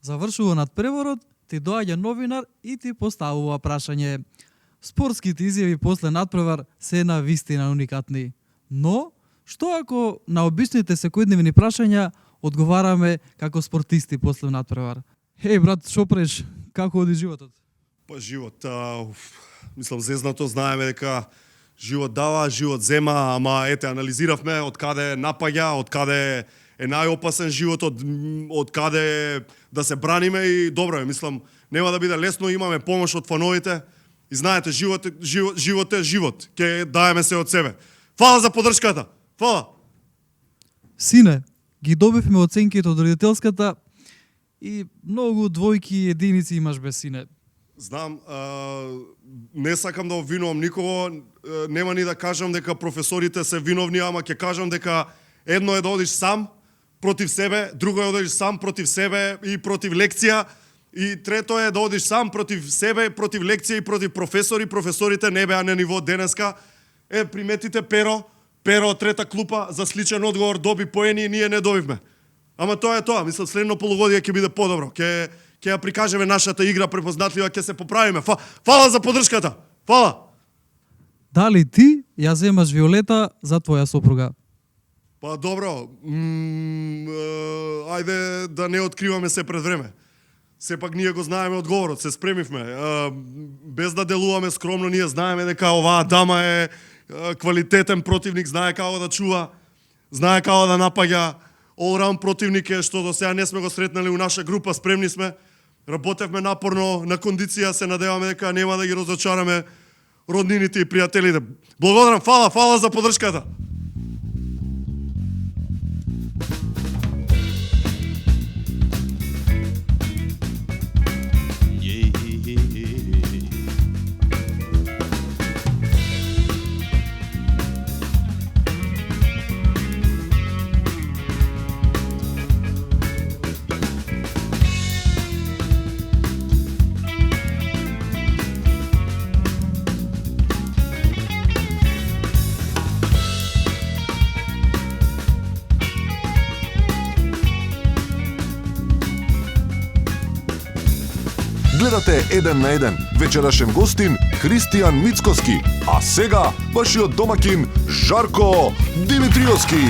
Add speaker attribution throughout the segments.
Speaker 1: Завршува надпреворот, ти доаѓа новинар и ти поставува прашање. Спортските изјави после надпревар се на вистина уникатни. Но, што ако на обичните секојдневни прашања одговараме како спортисти после надпревар? Хеј, брат, шо преш? Како оди животот?
Speaker 2: Па живот, мислам, зезнато знаеме дека живот дава, живот зема, ама ете, анализиравме од каде напаѓа, од каде е најопасен животот, од каде да се браниме и добро е, мислам, нема да биде лесно, имаме помош од фановите и знаете, живот е живот, ќе даеме се од себе. Фала за поддршката, фала!
Speaker 1: Сине, ги добивме оценките од родителската и многу двојки и единици имаш без сине.
Speaker 2: Знам, не сакам да обвинувам никого, нема ни да кажам дека професорите се виновни, ама ќе кажам дека едно е да одиш сам против себе, друго е да одиш сам против себе и против лекција, и трето е да одиш сам против себе, против лекција и против професори. Професорите не беа на ниво денеска. Приметите Перо од трета клупа за сличен одговор доби поени и ние не добивме. Ама тоа е тоа, мислам следно полугодие ќе биде подобро. Ќе ја прикажеме нашата игра препознатлива, ќе се поправиме. Фала за поддршката. Фала.
Speaker 1: Дали ти ја земаш Виолета за твоја сопруга?
Speaker 2: Па добро, ајде да не откриваме се пред време. Сепак ние го знаеме одговорот, се спремивме. Без да делуваме скромно, ние знаеме дека оваа дама е квалитетен противник, знае како да чува, знае како да напаѓа. All-round противник е што до сега не сме го сретнали у наша група, спремни сме. Работевме напорно, на кондиција, се надеваме дека нема да ги разочараме роднините и пријателите. Благодарам, фала за поддршката.
Speaker 3: Гледате 1 на 1, вечерашен гостин Христијан Мицкоски, а сега вашиот домакин Жарко Димитриевски.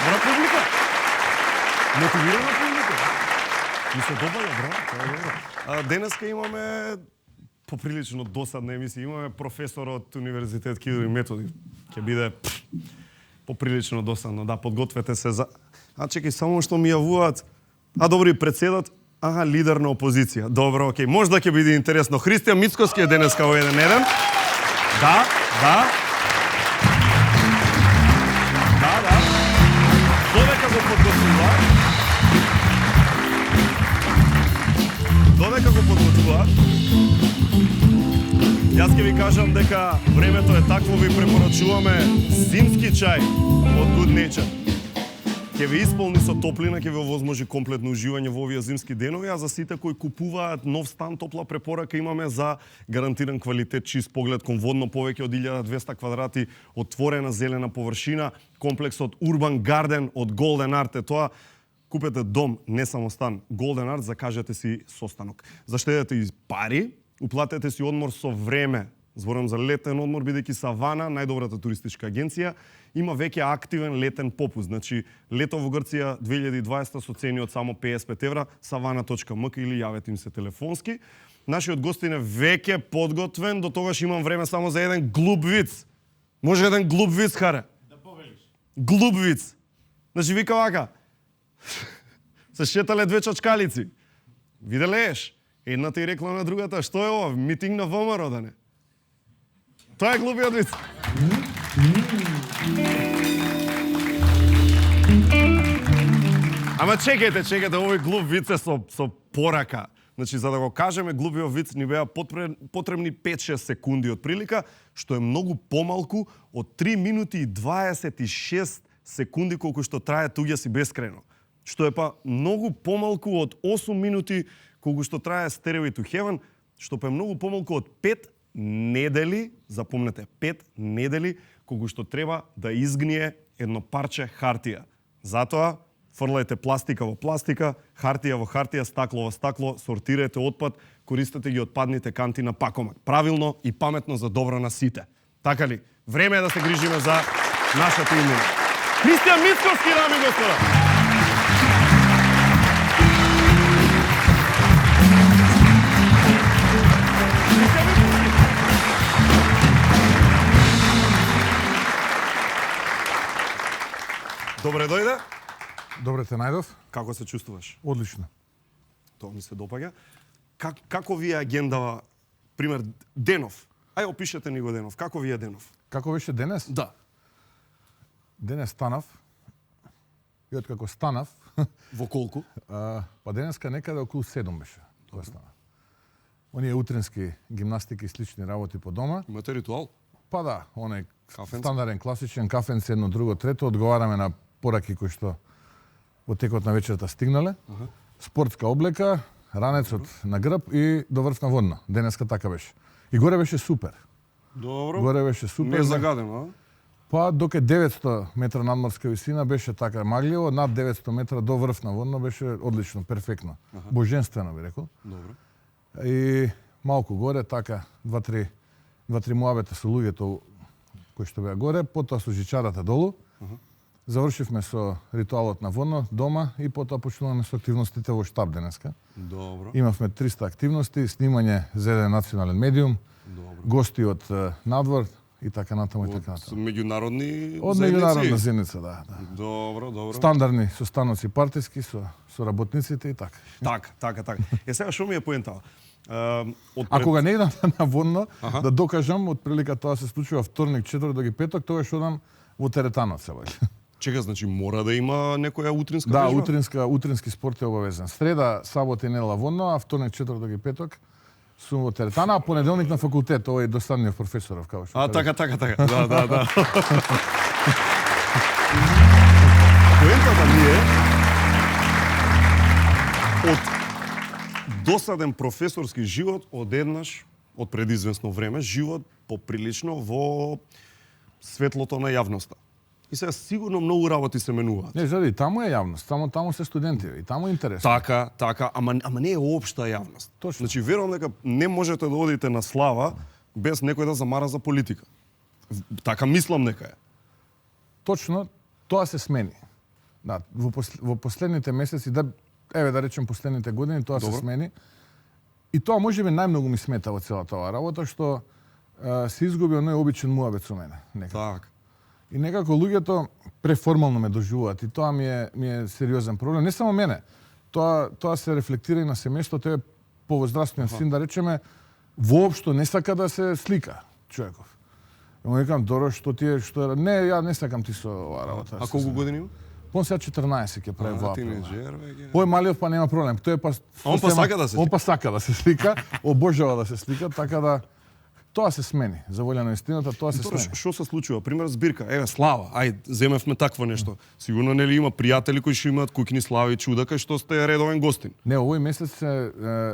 Speaker 2: Бра публика. Мотивирана публика. Ми се добаја, бра. Денеска имаме поприлично досадна емисија. Имаме професор од Универзитет Кирил и Методи. Ќе биде поприлично досадно. Да, подгответе се за... чекај, само што ми јавуваат... добри, председат, лидер на опозиција. Добро, окей. Може да ќе биде интересно. Христијан Мицкоски е денеска во 1-1. Да. Додека го подготвуваат, јас ќе ви кажам дека времето е такво, ви препорачуваме зимски чај од Good Nature. Ќе ви исполни со топлина, ќе ви овозможи комплетно уживање во овие зимски денови, а за сите кои купуваат нов стан, топла препорака имаме за гарантиран квалитет, чист поглед кон водно, повеќе од 1200 квадрати, отворена зелена површина, комплексот Urban Garden од Golden Art е тоа. Купете дом, не само стан. Golden Art, закажете си состанок. Заштедете и пари, уплатете си одмор со време. Зборам за летен одмор, бидејќи Савана, најдобрата туристичка агенција, има веќе активен летен попуст. Значи, лето во Грција 2020 со цени од само 55 евра, savana.mk или јавете им се телефонски. Нашиот гостин е веќе подготвен, до тогаш имам време само за еден глуп виц. Може еден глуп виц, Харе?
Speaker 4: Да повелиш.
Speaker 2: Глуп виц. Значи, вика вака. Се шетале две чачкалици. Виделе еш? Едната и рекла на другата, што е ова? Митинг на ВМРО, да не? Тоа е глупиот виц. Ама чекајте, овој глуп виц е со порака. Значи, за да го кажеме, глупиот виц ни беа потребни 5-6 секунди од прилика, што е многу помалку од 3 минути и 26 секунди колку што трае Туѓа си бескрајно. Што е па многу помалку од 8 минути колку што трае Stairway to Heaven, што е многу помалку од 5 недели, запомнете, 5 недели кога што треба да изгние едно парче хартија. Затоа фрлајте пластика во пластика, хартија во хартија, стакло во стакло, сортирајте отпад, користете ги отпадните канти на пакомат. Правилно и паметно за добро на сите. Така ли? Време е да се грижиме за нашата имена. Христијан Мицкоски, дами и господа! Добре дојде.
Speaker 4: Добре те најдов.
Speaker 2: Како се чувствуваш?
Speaker 4: Одлично.
Speaker 2: Тоа ми се допаѓа. Како ви е агендава, пример, денов? Ај опишете ни го денов. Како ви е денов?
Speaker 4: Како беше денес?
Speaker 2: Да.
Speaker 4: Денес станав. И откако станав,
Speaker 2: Во колку?
Speaker 4: па денеска некаде околу 7 беше. Тоа стана. Оние утренски гимнастики и слични работи по дома.
Speaker 2: Имате ритуал?
Speaker 4: Па да, оној
Speaker 2: Кафенце?
Speaker 4: стандарден, класичен кафенце, едно, друго, трето. Одговараме на пораки кои што во текот на вечерта стигнале. Спортска облека, ранецот на грб и до врв на водна. Денеска така беше. И горе беше супер.
Speaker 2: Добро.
Speaker 4: Горе беше супер.
Speaker 2: Не е загадено, а?
Speaker 4: Па доке 900 метра надморска висина беше така магливо, над 900 метра до врв на водно беше одлично, перфектно. Божествено би рекол.
Speaker 2: Добро.
Speaker 4: И малку горе така два-три муабета со луѓето кои што беа горе, потоа со жичарата долу. Завршивме со ритуалот на водно дома и потоа почнуваме со активностите во штаб денеска.
Speaker 2: Добро.
Speaker 4: Имавме 300 активности, снимање за еден национален медиум,
Speaker 2: Добро.
Speaker 4: гости од надвор и така натаму и така
Speaker 2: Од
Speaker 4: натаму.
Speaker 2: меѓународни
Speaker 4: Од
Speaker 2: заедници?
Speaker 4: меѓународна заедница, да.
Speaker 2: Добро, добро.
Speaker 4: Стандарни состаноци партиски со работниците и така.
Speaker 2: Така. Сега што ми е поентава?
Speaker 4: А кога не идам на водно, да докажам, од прилика тоа се случува вторник, четврток и петок, тогаш одам во теретанот се бај.
Speaker 2: Чека, значи мора да има некоја утринска
Speaker 4: Да,
Speaker 2: вежба?
Speaker 4: утрински спорт е обавезен. Среда, сабота и недела водно, а вторник, четврток и петок сум во теретана, а понеделник на факултет, овој досадниот професоров, како што.
Speaker 2: Така. Да. Поентата ми е од досаден професорски живот одеднаш, од предизвестно време, живот поприлично во светлото на јавноста. И сега сигурно многу работи се менуваат.
Speaker 4: Не, заради таму е јавност, таму се студенти и таму е интересно.
Speaker 2: Така, ама не е општа јавност.
Speaker 4: Точно.
Speaker 2: Значи, верувам дека не можете да одите на слава без некој да замара за политика. Така мислам дека е.
Speaker 4: Точно, тоа се смени. Да, во последните месеци, да речем последните години, тоа
Speaker 2: Добро.
Speaker 4: се смени. И тоа можеби најмногу ми смета во целата оваа работа, што се изгуби оној обичен муабет со мене.
Speaker 2: Так.
Speaker 4: И некако луѓето преформално ме доживуваат и тоа ми е сериозен проблем. Не само мене. Тоа се рефлектира и на семејството, тој е повозрастен син, да речеме, воопшто не сака да се слика човеков. Му викам, Доро, што ти е, што е... Не, ја не сакам ти со оваа работа.
Speaker 2: А колку години има?
Speaker 4: Он сега 14 ќе прави во април.
Speaker 2: Тинеџер, веќе.
Speaker 4: Ој малиот па нема проблем. Тој е па
Speaker 2: Он па сака да се
Speaker 4: Он па сака да се слика, обожава да се слика, така да тоа се смени. За волја на истината, тоа се
Speaker 2: Добро,
Speaker 4: смени.
Speaker 2: што се случува? Пример збирка. Еве слава. Земевме такво нешто. Сигурно нели има пријатели кои што имаат куќни слави чуда кај што сте редовен гостин.
Speaker 4: Не, овој месец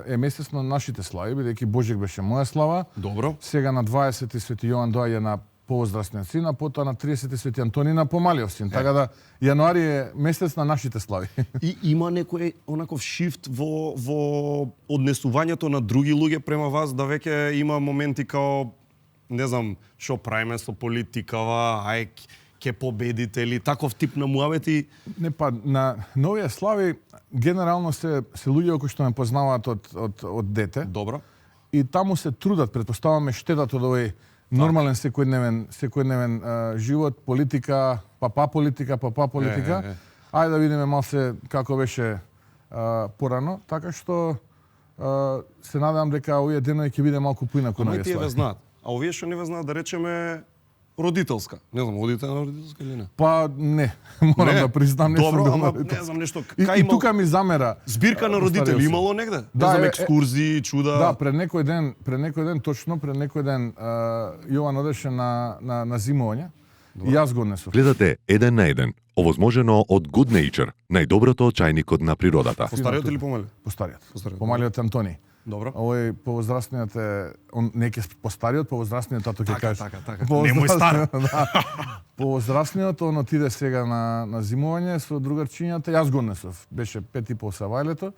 Speaker 4: е месец на нашите слави, бидејќи Божик беше моја слава.
Speaker 2: Добро.
Speaker 4: Сега на 20 Свети Јован доаѓа на повозрастниот син, а потоа на 30 Свети Антони на помалиот син. Така да јануари е месец на нашите слави.
Speaker 2: И има некој онаков шифт во однесувањето на други луѓе према вас, да веќе има моменти као, не знам, што правиме со политикава, ќе победите или таков тип на муабети?
Speaker 4: Не, па на новија слави генерално се луѓе кои што ме познаваат од дете.
Speaker 2: Добро.
Speaker 4: И таму се трудат, претпоставаме, штедат од овој нормален секојдневен живот, политика, папа политика. Ајде да видиме малце како беше порано, така што се надевам дека овие денови ќе биде малку поинаку на
Speaker 2: Ама
Speaker 4: овие
Speaker 2: тие ве
Speaker 4: слави.
Speaker 2: знаат. А овие што не ве знаат, да речеме родителска. Не знам, одите на родителска или не?
Speaker 4: Па не, морам да признам, не
Speaker 2: Добро,
Speaker 4: сум бил
Speaker 2: ама
Speaker 4: на
Speaker 2: не
Speaker 4: родителска.
Speaker 2: знам нешто.
Speaker 4: И тука ми замера.
Speaker 2: Збирка на
Speaker 4: постариот
Speaker 2: родители
Speaker 4: син.
Speaker 2: имало негде?
Speaker 4: Да,
Speaker 2: Не знам,
Speaker 4: е,
Speaker 2: екскурзии, чуда.
Speaker 4: Да, пред некој ден, Јован одеше на зимување. И јас го однесов.
Speaker 3: Гледате 1 на 1, овозможено од Good Nature, најдоброто чајникот на природата.
Speaker 2: Постариот или помалиот?
Speaker 4: Постариот.
Speaker 2: Постариот.
Speaker 4: Помалиот Антони.
Speaker 2: Добро.
Speaker 4: Овој повозрастниот е, он неќе постариот, повозрастниот тато ќе каже.
Speaker 2: Така. Немој стар.
Speaker 4: Да. Повозрастниот, он отиде сега на зимување со другарчињата, јас го несов. Беше 5:30 са вајлето.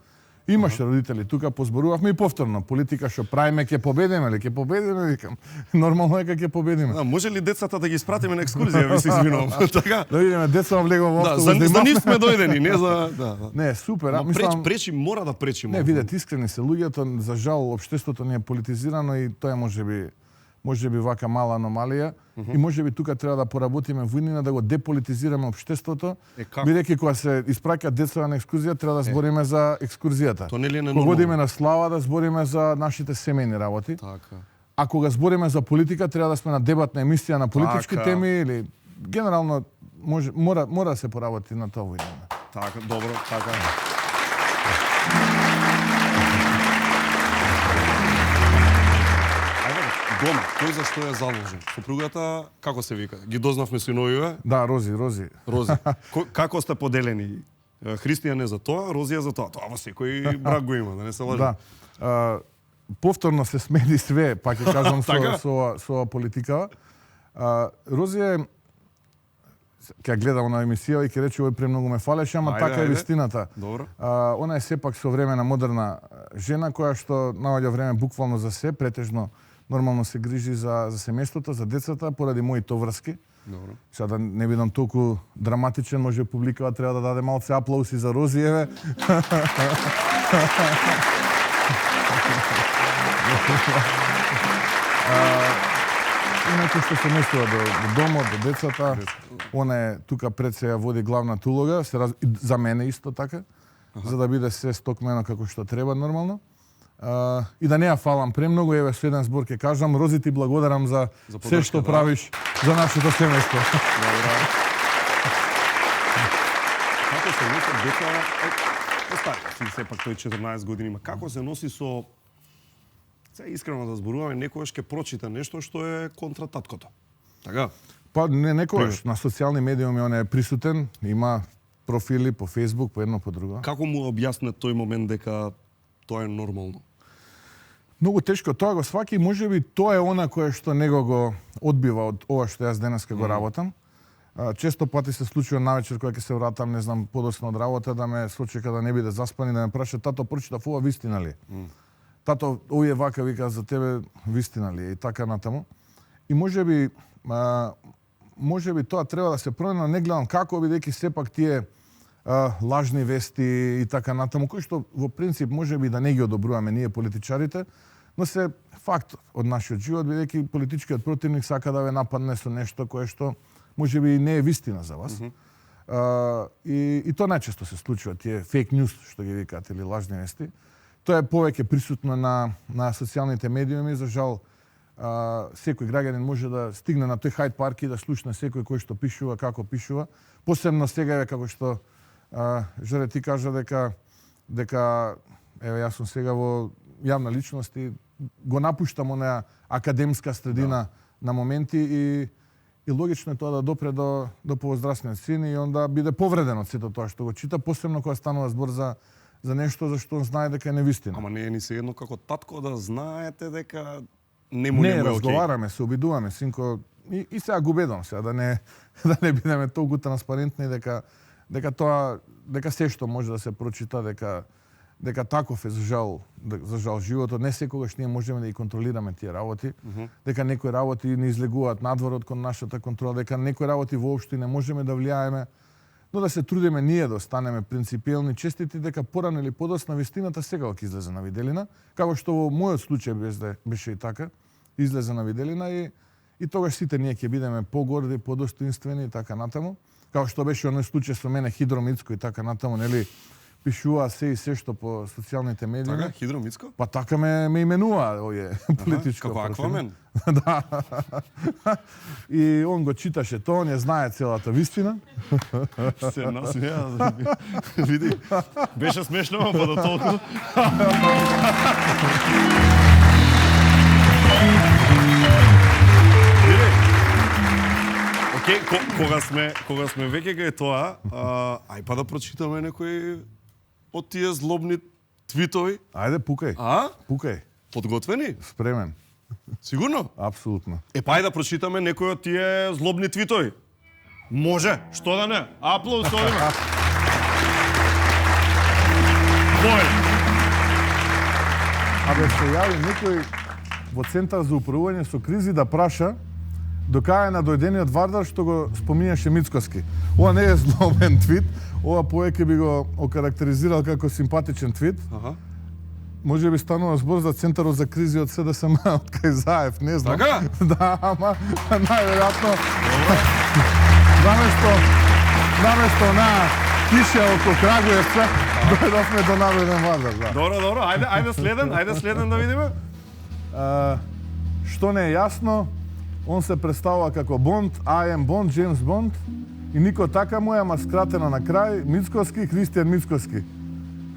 Speaker 4: Имаше родители тука, позборувавме и повторно. Политика што правиме, ќе победиме ли? Ќе победиме, викам. Нормално е дека ќе победиме.
Speaker 2: Да, може ли децата да ги испратиме на екскурзија, ви се извинувам. Така.
Speaker 4: Да видиме, деца влегува во
Speaker 2: Да,
Speaker 4: автобус.
Speaker 2: за нив сме дојдени, не за да.
Speaker 4: Не, супер, а
Speaker 2: Но
Speaker 4: мислам...
Speaker 2: пречи, мора да пречи.
Speaker 4: Не, видете, искрени се луѓето, за жал општеството ни е политизирано и тоа е можеби вака мала аномалија и можеби тука треба да поработиме војнина да го деполитизираме општеството. Бидејќи кога се испраќаат деца на екскурзија, треба да збориме за екскурзијата.
Speaker 2: То нели е
Speaker 4: Кога одиме на слава да збориме за нашите семејни работи.
Speaker 2: Така.
Speaker 4: А кога збориме за политика, треба да сме на дебатна емисија на политички
Speaker 2: Така.
Speaker 4: теми или генерално мора да се поработи на тоа војнина.
Speaker 2: Така, добро, така. Дома, кој за што е заложен? Сопругата, како се вика? Ги дознавме синовиве?
Speaker 4: Да, Рози.
Speaker 2: Рози. Како сте поделени? Христијан е за тоа, Розија за тоа. Тоа во секој брак го има, да не се лажи.
Speaker 4: Да. Повторно се смени све, па ќе кажам
Speaker 2: Така?
Speaker 4: со политика. Розија ќе гледам на емисија и ќе рече овој премногу ме фалеше, ама така е вистината.
Speaker 2: Добро.
Speaker 4: Она е сепак современа модерна жена која што наоѓа време буквално за се, претежно нормално се грижи за семејството, за децата, поради моите врски.
Speaker 2: Добро.
Speaker 4: Сега да не бидам толку драматичен, може публикава треба да даде малце аплауси за Розиеве. Инаку што се месува до домот, до децата, она е тука пред се ја води главната улога, и за мене исто така, за да биде се стокмено како што треба нормално. И да не ја фалам премногу, еве со еден збор ќе кажам, Рози ти благодарам за се што правиш за нашето семејство.
Speaker 2: Добро. Како се носи дека остари, сепак тој 14 години има. Како се носи со искрено да зборуваме, некојаш ќе прочита нешто што е контра таткото. Така?
Speaker 4: Па не некојаш, на социјални медиуми он е присутен, има профили по Facebook, по едно по друго.
Speaker 2: Како му објасне тој момент дека тоа е нормално?
Speaker 4: Многу тешко тоа го сваки, можеби тоа е она кое што него го одбива од ова што јас денеска го работам. Често пати се случува навечер кога ќе се вратам, не знам, подоцна од работа, да ме сочека да не биде заспан и да ме праша, тато, прочитав ова, вистина ли? Тато, овие вака вика за тебе, вистина ли? И така натаму. И можеби тоа треба да се промени, не гледам како, бидејќи сепак тие лажни вести и така натаму, кои што во принцип можеби да не ги одобруваме ние политичарите, но се факт од нашиот живот, бидејќи политичкиот противник сака да ве нападне со нешто кое што можеби не е вистина за вас. И тоа најчесто се случува, тие фейк ньюс што ги викаат или лажни вести. Тоа е повеќе присутно на социјалните медиуми, за жал секој граѓанин може да стигне на тој Хајд парк и да слушне секој кој што пишува, како пишува. Посебно сега како што Жоре ти кажа дека еве јас сум сега во јавна личност и го напуштам онаа академска средина на моменти и логично е тоа да допре до повозрастниот син и онда биде повреден од сето тоа што го чита, посебно кога станува збор за нешто за што он знае дека е невистина.
Speaker 2: Ама не е ни се едно како татко да знаете дека не му е
Speaker 4: разговараме, се обидуваме, синко, и сега го убедувам сега да не бидеме толку транспарентни дека се што може да се прочита, дека таков е за жал животот, не секогаш ние можеме да ги контролираме тие работи, дека некои работи не излегуваат надвор од нашата контрола, дека некои работи воопшто не можеме да влијаеме, но да се трудиме ние да останеме принципиелни, честити дека порано или подоцна вистината сега ќе излезе на виделина, како што во мојот случај беше и така, излезе на виделина и тогаш сите ние ќе бидеме погорди, подостоинствени и така натаму. Како што беше оној случај со мене Хидро Мицко и така натаму, нели, пишува се и се што по социјалните медиуми.
Speaker 2: Така, Хидро Мицко?
Speaker 4: Па така ме именува овие политичко.
Speaker 2: Како Аквамен?
Speaker 4: Да. И он го читаше тоа, он ја знае целата вистина.
Speaker 2: Се насмеа. Види, беше смешно, па до толку. Океј, кога сме веќе кај тоа, ај па да прочитаме некои од тие злобни твитови.
Speaker 4: Ајде, пукај.
Speaker 2: А?
Speaker 4: Пукај.
Speaker 2: Подготвени?
Speaker 4: Спремен.
Speaker 2: Сигурно?
Speaker 4: Апсолутно.
Speaker 2: Па да прочитаме некој од тие злобни твитови. Може, што да не? Аплауз одиме. Вој.
Speaker 4: Абе се јави некој во Центар за управување со кризи да праша докај е на дојдениот Вардар што го споминеше Мицкоски. Ова не е злобен твит, ова повеќе би го окарактеризирал како симпатичен твит.
Speaker 2: Аха.
Speaker 4: Може би станува збор за Центарот за кризи од СДСМ од кај Заев, не знам.
Speaker 2: Така?
Speaker 4: Да, ама најверојатно наместо на киша околу Крагуевца, дојдовме до Народен Вардар, да.
Speaker 2: Добро, ајде следен да видиме.
Speaker 4: Што не е јасно, он се представува како Бонд, I am Bond, Джеймс Бонд, и никој така му е, ама скратено на крај, Мицкоски, Христијан Мицкоски.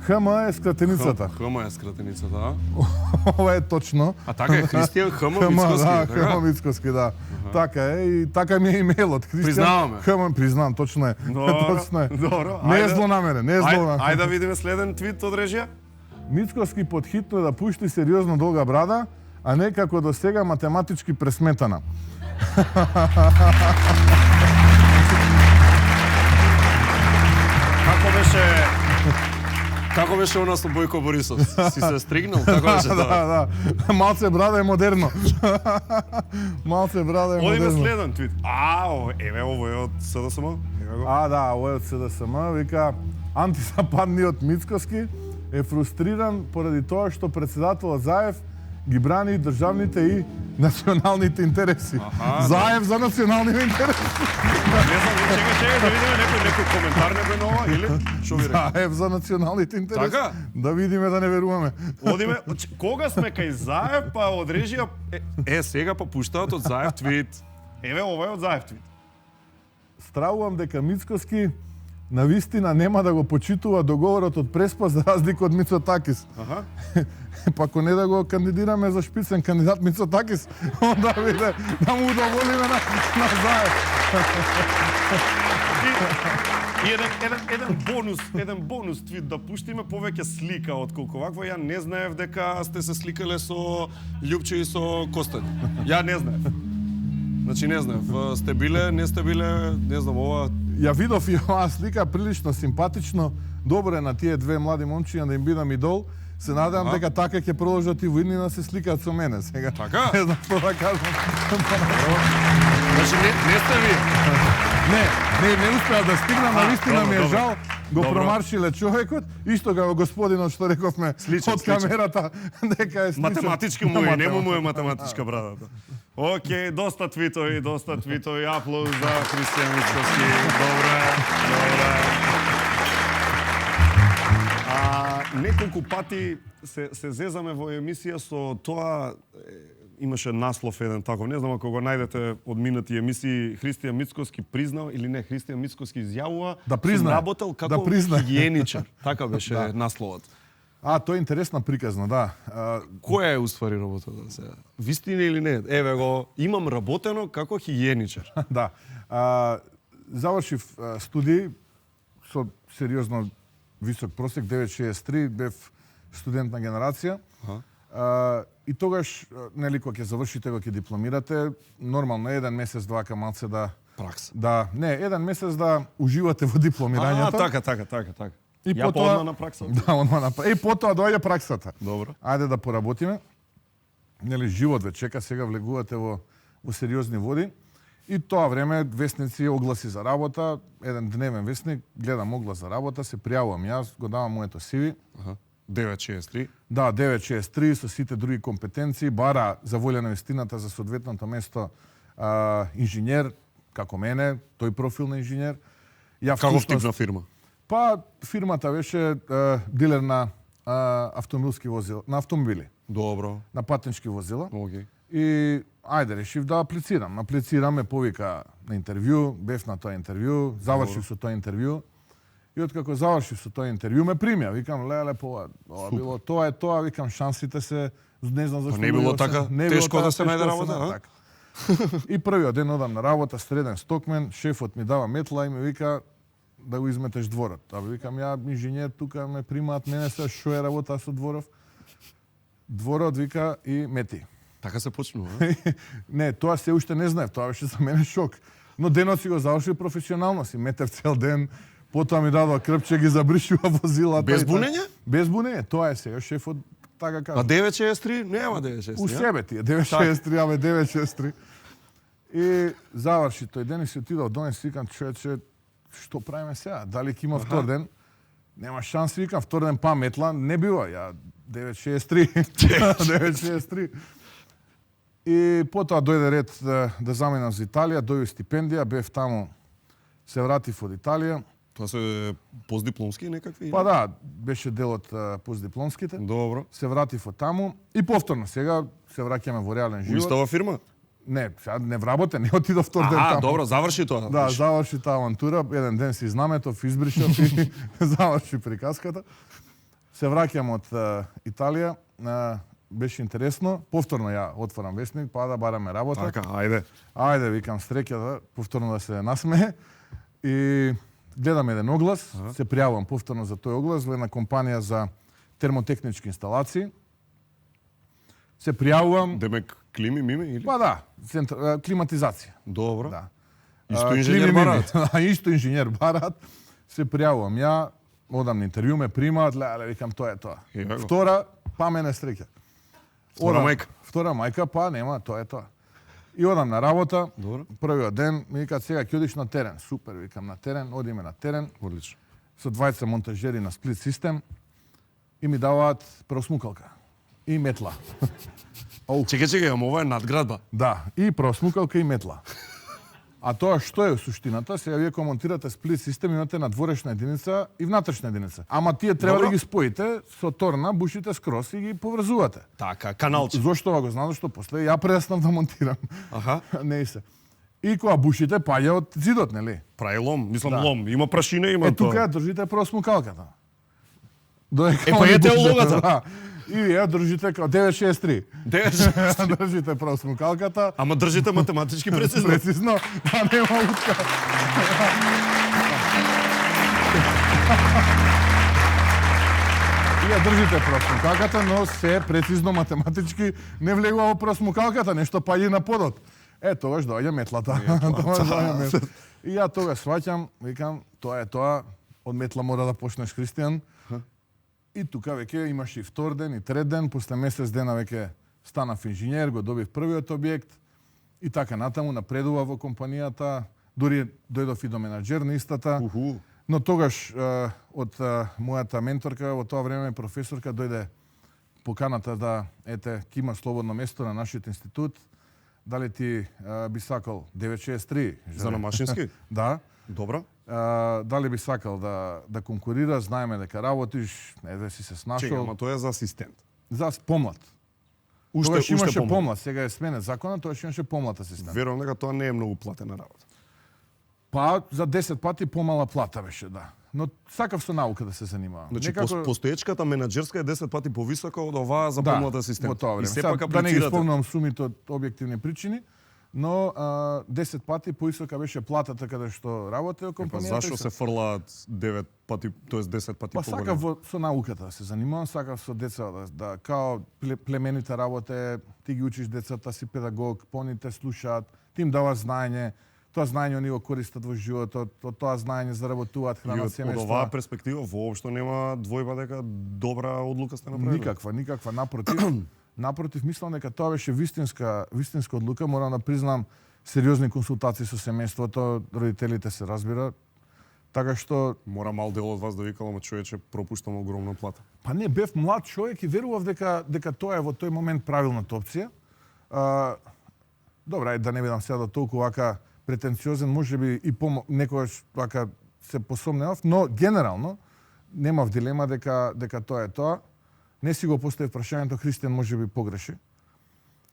Speaker 4: ХМ е скратеницата.
Speaker 2: ХМ е скратеницата, а?
Speaker 4: Ова е точно.
Speaker 2: А така е, Христијан ХМ Мицкоски,
Speaker 4: да,
Speaker 2: така?
Speaker 4: ХМ Мицкоски, да. Така е, и така ми е имейлот.
Speaker 2: Признаваме.
Speaker 4: ХМ, признавам, точно е. Точно е.
Speaker 2: Добро.
Speaker 4: Не е злонамерен, не е злонамерен.
Speaker 2: Ајде да видиме следен твит од режија.
Speaker 4: Мицкоски подхитно да пушти сериозно долга брада, а не како до сега математички пресметана.
Speaker 2: Како беше у нас со Бојко Борисов? Си се стригнал? Како беше тоа?
Speaker 4: Да. Малце брада е модерно. Малце брада е
Speaker 2: Одиме
Speaker 4: модерно.
Speaker 2: следен твит. Еве ово е од СДСМ. Еве го.
Speaker 4: Да, ово е од СДСМ, вика антизападниот Мицкоски е фрустриран поради тоа што председателот Заев ги брани државните и националните интереси. Заев за националните интереси.
Speaker 2: Не знам, чекај да видиме некој коментар некој нова или што ви рекол?
Speaker 4: Заев за националните интереси.
Speaker 2: Така?
Speaker 4: Да видиме да не веруваме.
Speaker 2: Одиме, кога сме кај Заев, па од режија сега па пуштаат од Заев твит. Еве ова е од Заев твит.
Speaker 4: Стравувам дека Мицкоски на вистина нема да го почитува договорот од Преспа за разлика од Мицотакис.
Speaker 2: Аха.
Speaker 4: Па ако не да го кандидираме за шпицен кандидат Мицотакис, onda биде да му удоволиме на Заев.
Speaker 2: И еден бонус твит да пуштиме, повеќе слика отколку ваква. Ја не знаев дека сте се сликале со Љупче и со Костањ. Ја не знаев. Значи не знаев, сте биле, не сте биле, не знам, ова...
Speaker 4: Ја видов и оваа слика прилично симпатично, добро е на тие две млади момчиња да им бидам идол. Се надевам дека така ќе продолжат и во иднина се сликаат со мене сега.
Speaker 2: Така?
Speaker 4: Не знам што да кажам.
Speaker 2: Значи не сте ви?
Speaker 4: Не успеа да стигнам, на вистина ми е
Speaker 2: добро.
Speaker 4: жал. Го
Speaker 2: Добро.
Speaker 4: промаршиле човекот, исто како господинот што рековме од камерата, дека е сличен.
Speaker 2: Математички му е, нему му е математичка брадата. Океј, доста твитови, аплауз за Христијан Мицкоски. Добро е. Неколку пати се зезаме во емисија со тоа, имаше наслов еден таков, не знам ако го најдете од минати емисии, Христијан Мицкоски признал или не, Христијан Мицкоски изјавува
Speaker 4: Да признае.
Speaker 2: работел како
Speaker 4: Да признае.
Speaker 2: хигиеничар. Така беше насловот.
Speaker 4: Тоа е интересна приказна, да.
Speaker 2: Која е уствари работата сега? Вистина или не? Еве го, имам работено како хигиеничар.
Speaker 4: Да. Завршив студии со сериозно висок просек, 9.63, бев студент на генерација. И тогаш, нели, кога ќе завршите, кога ќе дипломирате, нормално еден месец, два камалце да...
Speaker 2: Пракса.
Speaker 4: Да, не, еден месец да уживате во дипломирањето.
Speaker 2: Така.
Speaker 4: И
Speaker 2: Ја
Speaker 4: потоа
Speaker 2: одма на пракса.
Speaker 4: Да, одма на пракса. И потоа доаѓа праксата.
Speaker 2: Добро.
Speaker 4: Ајде да поработиме. Нели, живот ве чека, сега влегувате во сериозни води. И тоа време вестници огласи за работа, еден дневен вестник, гледам оглас за работа, се пријавувам јас, го давам моето CV.
Speaker 2: 963.
Speaker 4: Да, 963 со сите други компетенции, бара за волја на вистината за соодветното место инженер, како мене, тој профил на инженер.
Speaker 2: Каков тип на фирма?
Speaker 4: Па фирмата беше дилер на автомобилски возила, на автомобили.
Speaker 2: Добро.
Speaker 4: На патнички возила.
Speaker 2: Океј.
Speaker 4: И ајде решив да аплицирам. Аплицирам, ме повика на интервју, бев на тоа интервју, завршив со тоа интервју. И откако завршив со тоа интервју ме примја. Викам, леле, ова било, тоа е тоа, викам, шансите се, не знам зашто.
Speaker 2: Не било така? Тешко да се најде работа, а?
Speaker 4: Така. И првиот ден одам на работа, среден стокмен, шефот ми дава метла и ми вика, да го изметеш дворот. Абе викам ја инженер тука ме примаат мене се што е работа со дворов. Дворот вика и мети.
Speaker 2: Така се почнува.
Speaker 4: Не, тоа се уште не знаев, тоа беше за мене шок. Но денот си го заврши професионално, си метев цел ден, потоа ми дадоа крпче, ги забришува возилата.
Speaker 2: Без бунење?
Speaker 4: Без бунење, тоа е сега шефот така кажа.
Speaker 2: А 963? Нема 963.
Speaker 4: У себе ти е 963, абе 963. И заврши тој ден и си отидов донес, викам човече, што правиме сега? Дали ќе има втор ден? Нема шанс, викам, втор ден па метла, не бива, ја 963. 963. И потоа дојде ред да заминам за Италија, дојде стипендија, бев таму, се вратив од Италија.
Speaker 2: Тоа се постдипломски некакви?
Speaker 4: Па да, беше дел од постдипломските.
Speaker 2: Добро.
Speaker 4: Се вратив од таму и повторно сега се враќаме во реален
Speaker 2: У
Speaker 4: живот.
Speaker 2: истава фирма?
Speaker 4: Не, сега не вработен, не отидов втор ден таму.
Speaker 2: Добро, заврши тоа.
Speaker 4: Да, заврши таа авантура, еден ден си изнаметов, избришав и заврши приказката. Се враќам од Италија, беше интересно. Повторно ја отворам весник, па да бараме работа.
Speaker 2: Така, ајде.
Speaker 4: Ајде, викам среќа да повторно да се насмее. И гледам еден оглас, се пријавувам повторно за тој оглас во една компанија за термотехнички инсталации. Се пријавувам.
Speaker 2: Демек клими мими или?
Speaker 4: Па да, климатизација.
Speaker 2: Добро.
Speaker 4: Да.
Speaker 2: Исто инженер барат.
Speaker 4: Исто инженер барат. Се пријавувам ја, одам на интервју, ме примаат, леле, викам тоа е тоа.
Speaker 2: Ево.
Speaker 4: Втора, па мене среќа.
Speaker 2: Втора мајка.
Speaker 4: Втора мајка, па нема, тоа е тоа. И одам на работа.
Speaker 2: Добро.
Speaker 4: Првиот ден ми викаат сега ќе одиш на терен. Супер, викам на терен, одиме на терен
Speaker 2: Одлично.
Speaker 4: со двајца монтажери на сплит систем и ми даваат просмукалка и метла.
Speaker 2: Чекај, ама ова е надградба.
Speaker 4: Да, и просмукалка и метла. А тоа што е суштината? Сега вие кога монтирате сплит систем имате надворешна единица и внатрешна единица. Ама тие треба
Speaker 2: Добро.
Speaker 4: да ги споите со торна, бушите скрос и ги поврзувате.
Speaker 2: Така, каналче.
Speaker 4: Зошто ова го знам? Зашто после ја престанав да монтирам.
Speaker 2: Аха.
Speaker 4: Не и се. И кога бушите паѓа од зидот, нели?
Speaker 2: Прави лом, мислам
Speaker 4: Да.
Speaker 2: лом. Има прашина, има
Speaker 4: Е, тука
Speaker 2: тоа.
Speaker 4: ја држите просмукалката. Додека
Speaker 2: Е, па
Speaker 4: они
Speaker 2: ете
Speaker 4: бушите,
Speaker 2: улогата.
Speaker 4: да. И ја држите као 963.
Speaker 2: 9.
Speaker 4: Држите просмукалката.
Speaker 2: Ама држите математички прецизно.
Speaker 4: Прецизно, да нема утка. И ја држите просмукалката, но се прецизно математички не влегува во просмукалката, нешто паѓа на подот. Е, тогаш доаѓа метлата. Тогаш доаѓа метлата. И ја тогаш сваќам, викам, тоа е тоа, од метла мора да почнеш, Христијан. И тука веќе имаш и втор ден, и трет ден, после месец дена веќе станав инженер, го добив првиот објект и така натаму напредува во компанијата, дури дојдов и до менаџер на истата.
Speaker 2: Уху.
Speaker 4: Но тогаш од мојата менторка, во тоа време професорка, дојде поканата да, ете, ќе има слободно место на нашиот институт. Дали ти би сакал 963?
Speaker 2: За на машински?
Speaker 4: Да.
Speaker 2: Добро.
Speaker 4: Дали би сакал да конкурира, знаеме дека работиш, да си се
Speaker 2: Чекай,
Speaker 4: снашол.
Speaker 2: ама тоа е за асистент.
Speaker 4: За помлад.
Speaker 2: Уште
Speaker 4: Тогаш имаше
Speaker 2: помлад.
Speaker 4: помлад, сега е сменет законот, тогаш имаше помлад асистент.
Speaker 2: Верувам дека тоа не е многу платена работа.
Speaker 4: Па за 10 пати помала плата беше, да. Но сакав со наука да се занимавам.
Speaker 2: Значи, постоечката менаџерска е 10 пати повисока од оваа за помлад асистент.
Speaker 4: во тоа време.
Speaker 2: И
Speaker 4: Сега,
Speaker 2: сепак
Speaker 4: да не ги
Speaker 2: аплицирате.
Speaker 4: спомнам сумите од објективни причини, но 10 пати поисока беше платата каде што работи во
Speaker 2: Па
Speaker 4: компанијата.
Speaker 2: зашо
Speaker 4: и
Speaker 2: се фрлаат 9 пати, тоест 10 пати
Speaker 4: Па
Speaker 2: поголемо?
Speaker 4: сакав со науката да се занимавам, сакав со деца да као племените работе, ти ги учиш децата, си педагог, поните слушаат, ти им даваш знаење, тоа знаење они го користат во животот, од тоа знаење заработуваат,
Speaker 2: И
Speaker 4: хранат
Speaker 2: од
Speaker 4: семејства.
Speaker 2: оваа перспектива воопшто нема двојба дека добра одлука сте направили.
Speaker 4: Никаква, напротив. Напротив, мислам дека тоа беше вистинска одлука, морам да признам сериозни консултации со семејството, родителите се разбира. Така што,
Speaker 2: Мора мал дел од вас да викал, ама човече, пропуштам огромна плата.
Speaker 4: па не, бев млад човек и верував дека тоа е во тој момент правилната опција. Добра, да не бидам сега да толку вака претенциозен, можеби и некогаш вака се посомневав, но генерално немав дилема дека тоа е тоа. Не си го поставив прашањето, Христијан можеби погреши.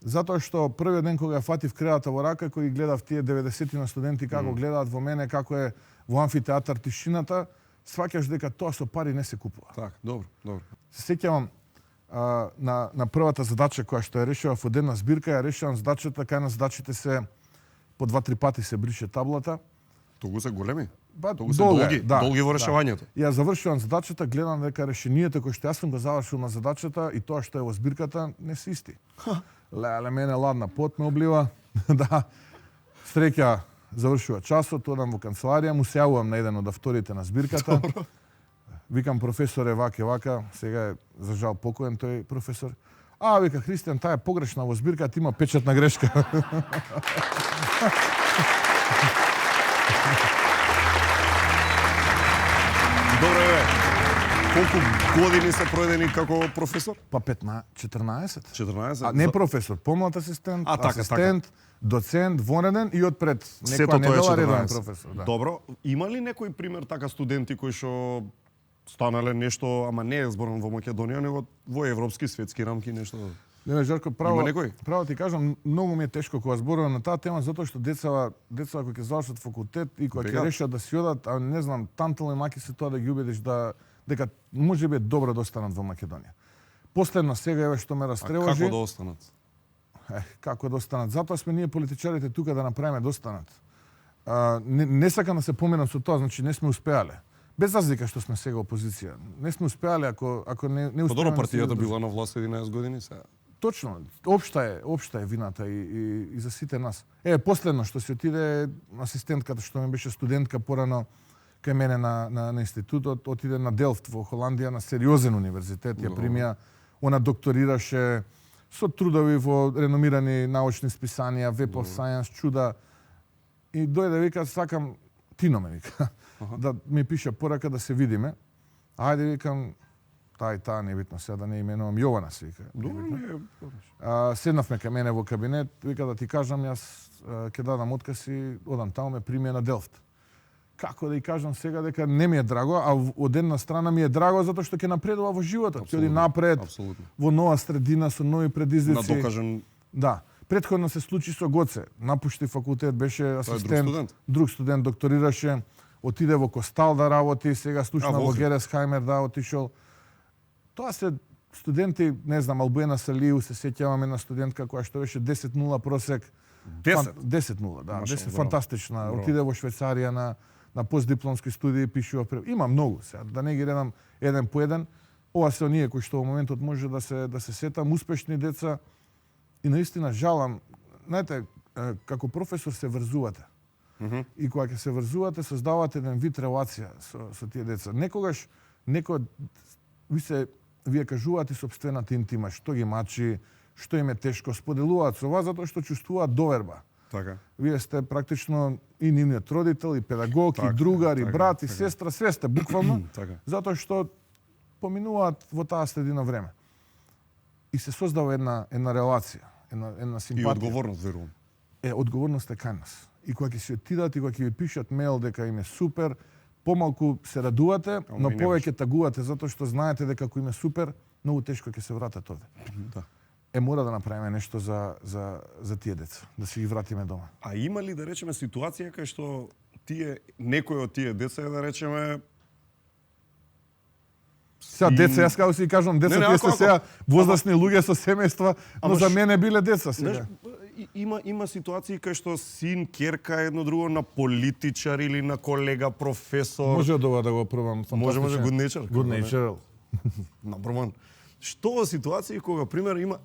Speaker 4: Затоа што првиот ден кога ја фатив кредата во рака, кој гледав тие 90 на студенти како гледаат во мене, како е во амфитеатар тишината, сваќаш дека тоа со пари не се купува.
Speaker 2: Так, добро.
Speaker 4: Се сеќавам на првата задача која што ја решавав од една збирка, ја решавам задачата кај на задачите се по 2-3 пати се брише таблата.
Speaker 2: Тогу се големи?
Speaker 4: Па,
Speaker 2: Толку се
Speaker 4: долго е,
Speaker 2: долги во решавањето.
Speaker 4: Ја завршувам задачата, гледам дека решението кој што јас сум го завршил на задачата и тоа што е во збирката не се исти. Леле, мене ладна пот ме облива. Да. Среќа завршува часот, одам во канцеларија, му се јавувам на еден од авторите на збирката.
Speaker 2: Добро.
Speaker 4: Викам професоре вака, сега е за жал покоен тој професор. Вика Христијан, таа е погрешна во збирката, има печатна грешка.
Speaker 2: Добро е. Колку години се проведени како професор?
Speaker 4: Па 14.
Speaker 2: 14.
Speaker 4: А не професор, помлад асистент,
Speaker 2: така,
Speaker 4: асистент, доцент, вонреден и одпред
Speaker 2: Сето
Speaker 4: некоја
Speaker 2: тоа е
Speaker 4: недела редовен
Speaker 2: 14.
Speaker 4: професор. Да.
Speaker 2: Добро. Има ли некој пример така студенти кои што станале нешто, ама не е зборам во Македонија, него во европски, светски рамки нешто?
Speaker 4: Не, Жарко, право,
Speaker 2: Има некој?
Speaker 4: право ти кажам, многу ми е тешко кога зборувам на таа тема, затоа што деца кои ќе завршат факултет и кога ќе
Speaker 2: Бегат.
Speaker 4: решат да си одат, а не знам, тантал и маки се тоа да ги убедиш дека можеби е добро да останат во Македонија. Последно сега еве што ме
Speaker 2: А
Speaker 4: растревожи.
Speaker 2: како да останат?
Speaker 4: Како да останат? Затоа сме ние политичарите тука да направиме да останат. Не сакам да се поменам со тоа, значи не сме успеале. Без разлика што сме сега опозиција. Не сме успеале ако не
Speaker 2: Па
Speaker 4: успееме.
Speaker 2: добро,
Speaker 4: да се
Speaker 2: партијата
Speaker 4: задржиме.
Speaker 2: била на власт 11 години сега.
Speaker 4: Точно, општа е вината и за сите нас. Последно што се отиде асистентката што ми беше студентка порано кај мене на институтот, отиде на Делфт во Холандија на сериозен универзитет, ја примија, она докторираше со трудови во реномирани научни списанија, Web of Science, чуда. И дојде вика, сакам Тино ме вика, да ми пише порака да се видиме. Ајде викам, таа небитно сега да не именувам, Јована се вика.
Speaker 2: Добро, не.
Speaker 4: Седнавме кај мене во кабинет, вика да ти кажам, јас ќе дадам отказ и одам таму, ме примија на Делфт. Како да ја кажам сега дека не ми е драго, а од една страна ми е драго затоа што ќе напредува во животот, ќе оди напред,
Speaker 2: Апсолутно.
Speaker 4: во нова средина со нови предизвици.
Speaker 2: Надокажан.
Speaker 4: Да. Претходно се случи со Гоце. Напушти факултет, беше асистент, друг студент докторираше, отиде во Костал да работи, сега слушна во Гересхаймер да отишол. Тоа се студенти, не знам, Албуена Салиу, се сеќаваме на студентка која што беше 10-0 просек. 10-0, да. 10 фантастична. Отиде во Швајцарија на постдипломски студии, пишува. Има многу сега, да не ги редам еден по еден. Ова се оние кои што во моментот може да се сетам, успешни деца. И наистина жалам, знаете, како професор се врзувате. И кога ќе се врзувате, создавате еден вид релација со тие деца. Некогаш вие кажувате сопствената интима, што ги мачи, што им е тешко, споделуваат со вас затоа што чувствуваат доверба.
Speaker 2: Така.
Speaker 4: Вие сте практично и нивниот родител, и педагог, и другар, и брат, и сестра, све сте буквално, затоа што поминуваат во таа средина време. И се создава една релација, една симпатија.
Speaker 2: И одговорност, верувам.
Speaker 4: Одговорност е кај нас. И кога ќе си отидат и кога ќе ви пишат мејл дека им е супер, помалку се радувате, но повеќе тагувате затоа што знаете дека ако им е супер, многу тешко ќе се вратат овде.
Speaker 2: Да.
Speaker 4: Мора да направиме нешто за тие деца, да си ги вратиме дома.
Speaker 2: А има ли, да речеме, ситуација кај што некој од тие деца е, да речеме,
Speaker 4: Сега деца, јас како си кажам, деца тие се сега возрастни луѓе со семејства, но за мене биле деца сега.
Speaker 2: Има ситуации кај што син, ќерка едно друго на политичар или на колега, професор.
Speaker 4: Може од ова да го пробам.
Speaker 2: Може good nature.
Speaker 4: Good nature.
Speaker 2: Number one. Што во ситуации кога пример има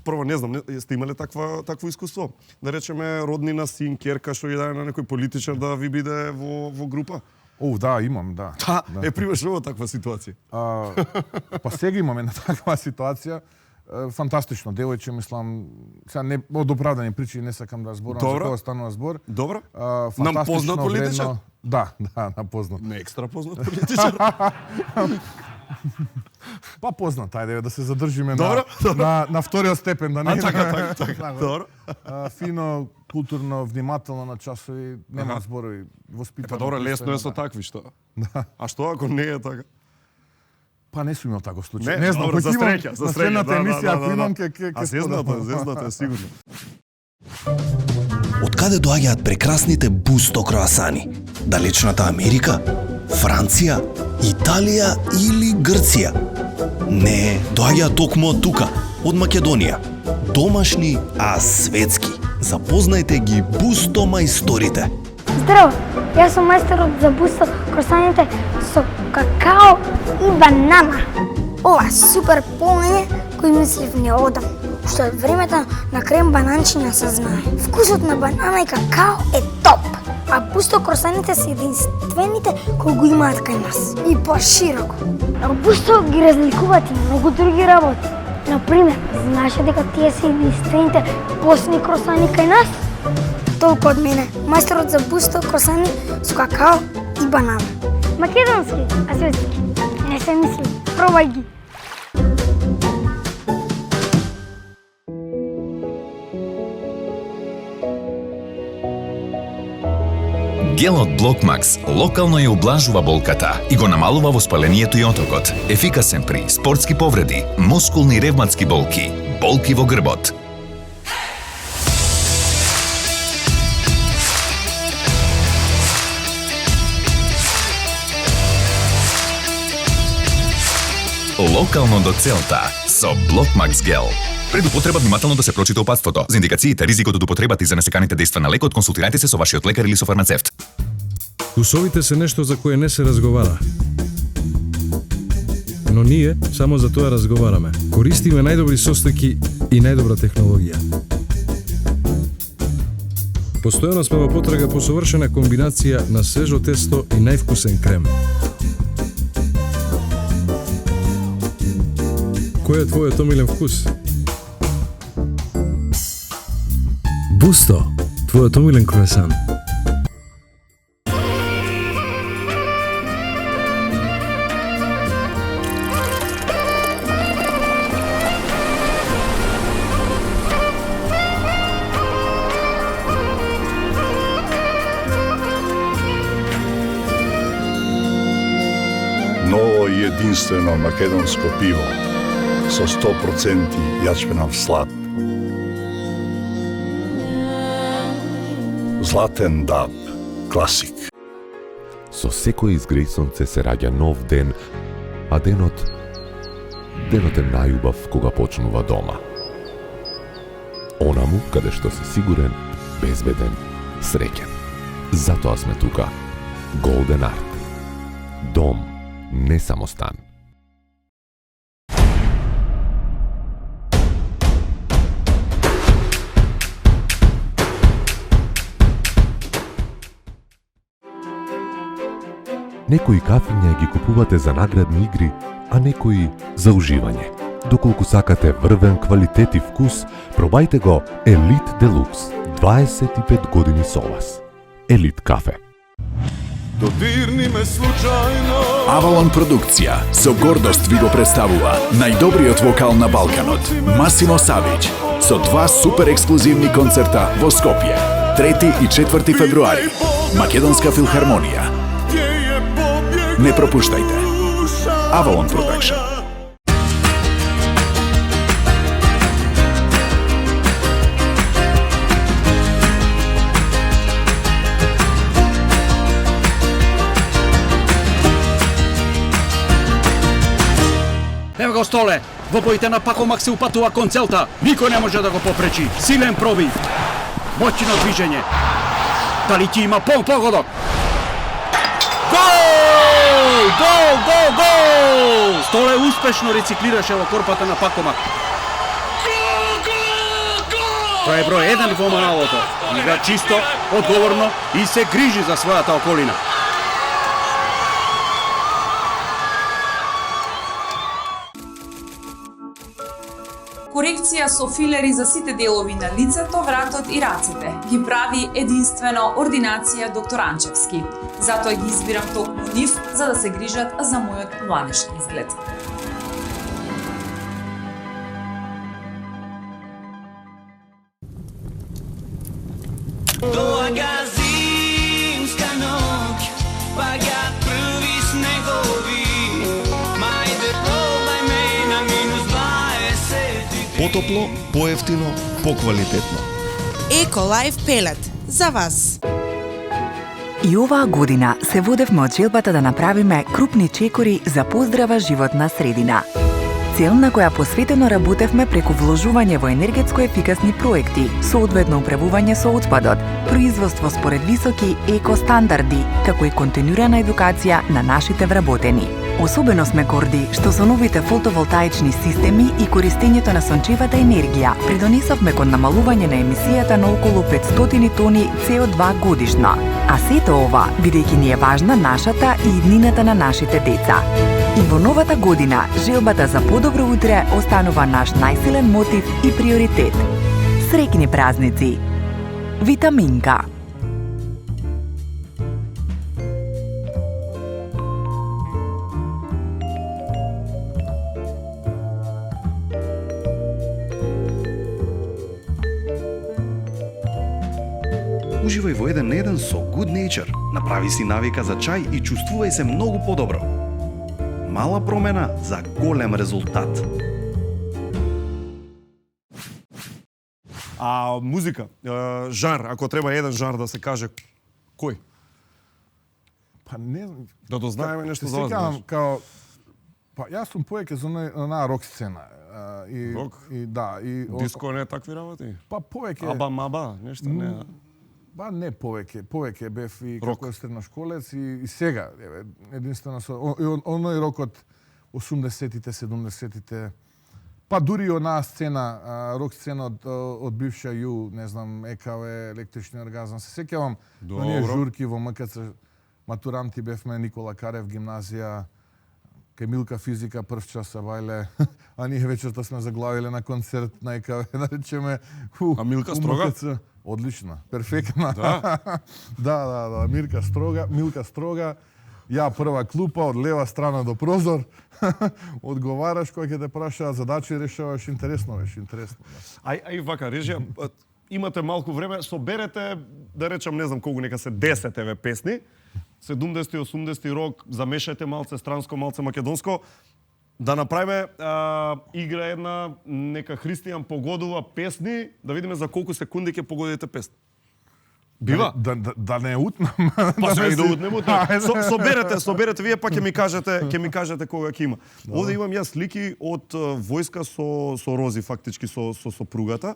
Speaker 2: прво не знам, сте имале такво искуство? Да речеме роднина, син, ќерка што ја даде на некој политичар да ви биде во група?
Speaker 4: Да, имам, да.
Speaker 2: Пример што во таква ситуација?
Speaker 4: Па сега имаме на таква ситуација. Фантастично девојче, мислам, сега не од оправдани причини не сакам да зборам за кога станува збор.
Speaker 2: Добро.
Speaker 4: Нам
Speaker 2: познат политичар?
Speaker 4: Да, на познат.
Speaker 2: Не екстра познат политичар.
Speaker 4: Па познат, ајде да се задржиме на вториот степен, да не.
Speaker 2: Така. Добро.
Speaker 4: Фино, културно, внимателно на часови, нема зборови, воспитано.
Speaker 2: Па добро, лесно е со такви што. А што ако не е така?
Speaker 4: Па не сум имал таков случај. Не знам,
Speaker 2: за среќа,
Speaker 4: на следната емисија ако имам ќе
Speaker 2: зезнато е сигурно.
Speaker 5: Од каде доаѓаат прекрасните бусто круасани? Далечната Америка? Франција? Италија или Грција? Не, доаѓаат токму од тука, од Македонија. Домашни, а светски. Запознајте ги бусто мајсторите.
Speaker 6: Здраво, јас сум мајсторот за бусто кросаните со какао и банана. Ова е супер полнење кој мислив не одам, што од времето на крем бананчиња се знае. Вкусот на банана и какао е топ, а бусто кросаните се единствените кои го имаат кај нас. И пошироко. А бусто ги разликуваат и многу други работи. Например, знаеше дека тие се единствените постни кросани кај нас? Толку од мене, мајсторот за бусто кросани со какао и банана. Македонски, а светски. Не се мисли, пробај ги.
Speaker 7: Гелот Блокмакс локално ја ублажува болката и го намалува воспалението и отокот. Ефикасен при спортски повреди, мускулни и ревматски болки, болки во грбот. Локално до целта со Блокмакс гел. Пред употреба внимателно да се прочита опатството. За индикациите, ризикот од употребата и за несеканите дејства на лекот, консултирајте се со вашиот лекар или со фармацевт.
Speaker 8: Вкусовите се нешто за кое не се разговара. Но ние само за тоа разговараме. Користиме најдобри состојки и најдобра технологија. Постојано сме во потрага по совршена комбинација на свежо тесто и највкусен крем. Кој е твојот омилен вкус? Бусто, твојот омилен круасан.
Speaker 9: Ново и единствено македонско пиво со 100% јачменов слад. Златен даб, класик.
Speaker 10: Со секој изгреј сонце се раѓа нов ден, а денот е најубав кога почнува дома. Онаму каде што си сигурен, безбеден, среќен. Затоа сме тука. Golden Art. Дом, не само стан. Некои кафиња ги купувате за наградни игри, а некои за уживање. Доколку сакате врвен квалитет и вкус, пробајте го Елит Делукс. 25 години со вас. Елит кафе.
Speaker 3: Додирни ме случајно.
Speaker 11: Авалон продукција со гордост ви го представува најдобриот вокал на Балканот, Масимо Савиќ, со 2 супер ексклузивни концерта во Скопје, 3 и 4 февруари. Македонска филхармонија. Не пропуштајте. Avalon Production.
Speaker 12: Ево го Столе, во боите на Пакомак се упатува кон целта. Никој не може да го попречи. Силен пробив. Моćно движење. Дали ќе има погодок? Гол! Столе успешно рециклираше во корпата на Пакомак. Тоа е број 1 во Маналото. Игра чисто, одговорно и се грижи за својата околина.
Speaker 13: Корекција со филери за сите делови на лицето, вратот и рацете ги прави единствено ординација доктор Анчевски. Затоа ги избирам токму нив за да се грижат за мојот младежки изглед.
Speaker 14: Доаѓа зимска ноќ, паѓаат први снегови. Мајде пробај ме на -20.
Speaker 15: Потопло, поевтино, поквалитетно.
Speaker 16: Еколайф пелет за вас.
Speaker 17: И оваа година се водевме од желбата да направиме крупни чекори за поздрава животна средина. Цел на која посветено работевме преку вложување во енергетско ефикасни проекти, соодветно управување со отпадот, производство според високи екостандарди, како и континуирана едукација на нашите вработени. Особено сме горди што со новите фотоволтаични системи и користењето на сончевата енергија придонесовме кон намалување на емисијата на околу 500 тони CO2 годишно. А сето ова, бидејќи ни е важна нашата и иднината на нашите деца. И во новата година, желбата за подобро утре останува наш најсилен мотив и приоритет. Среќни празници! Витаминка.
Speaker 5: Уживај во 1 на 1 со Good Nature. Направи си навика за чај и чувствувај се многу подобро. Мала промена за голем резултат.
Speaker 2: А музика, жанр, ако треба еден жанр да се каже, кој?
Speaker 4: Па не знам.
Speaker 2: Да дознаеме нешто за вас.
Speaker 4: Сеќавам као па јас сум повеќе за онаа рок сцена.
Speaker 2: Рок?
Speaker 4: И да, и
Speaker 2: Диско не такви работи?
Speaker 4: Па повеќе
Speaker 2: Аба маба, нешто не.
Speaker 4: Ба не повеќе бев и
Speaker 2: Рок.
Speaker 4: како средношколец и сега, еве, единствено со оној рок од 80-тите, 70-тите. Па дури и онаа сцена, рок сцена од бивша Ю, не знам, ЕКВ, електрични оргазам. Се сеќавам оние журки во МКЦ, матуранти бевме, Никола Карев гимназија, кај Милка физика прв час са бајле, а ние вечерта сме заглавиле на концерт на ЕКВ, да речеме.
Speaker 2: А Милка Строга?
Speaker 4: Одлична, перфектна.
Speaker 2: Да?
Speaker 4: Да, Милка Строга. Ја прва клупа од лева страна до прозор. Одговараш кој ќе те прашаат задачи, решаваш, интересно беше, интересно.
Speaker 2: Ај вака, режија, имате малку време, соберете, да речам, не знам колку, нека се 10 еве песни, 70-ти, 80-ти рок, замешајте малце странско, малце македонско, да направиме игра една, нека Христијан погодува песни, да видиме за колку секунди ќе погодите песни. Бива?
Speaker 4: Да не утнам.
Speaker 2: Па сега и да утнем. Соберете вие, па ќе ми кажете кога ќе има. Овде имам јас слики од војска со Рози, фактички со сопругата.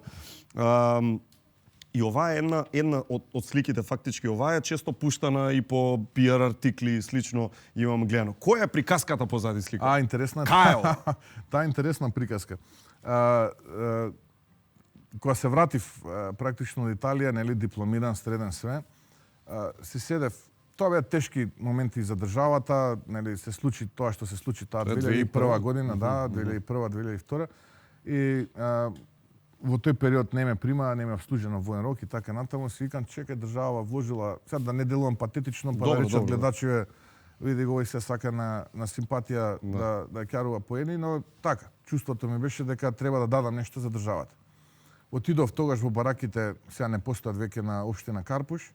Speaker 2: И оваа е една од сликите, фактички оваа е често пуштана и по PR артикли и слично имам гледано. Која е приказката позади сликата?
Speaker 4: Интересна.
Speaker 2: Кај е ова?
Speaker 4: Таа интересна приказка. Кога се вратив практично од Италија, нели дипломиран среден све, си седев, тоа беа тешки моменти за државата, нели се случи тоа што се случи таа 2001 година, да, 2001-2002. И во тој период не ме прима, не ме обслужено воен рок и така натаму, си викам, чекај, држава вложила, сега да не делувам патетично, па да речат гледачиве, види го, и се сака на симпатија да ќарува поени, но така, чувството ми беше дека треба да дадам нешто за државата. Отидов тогаш во бараките, сега не постојат веќе на општина Карпуш,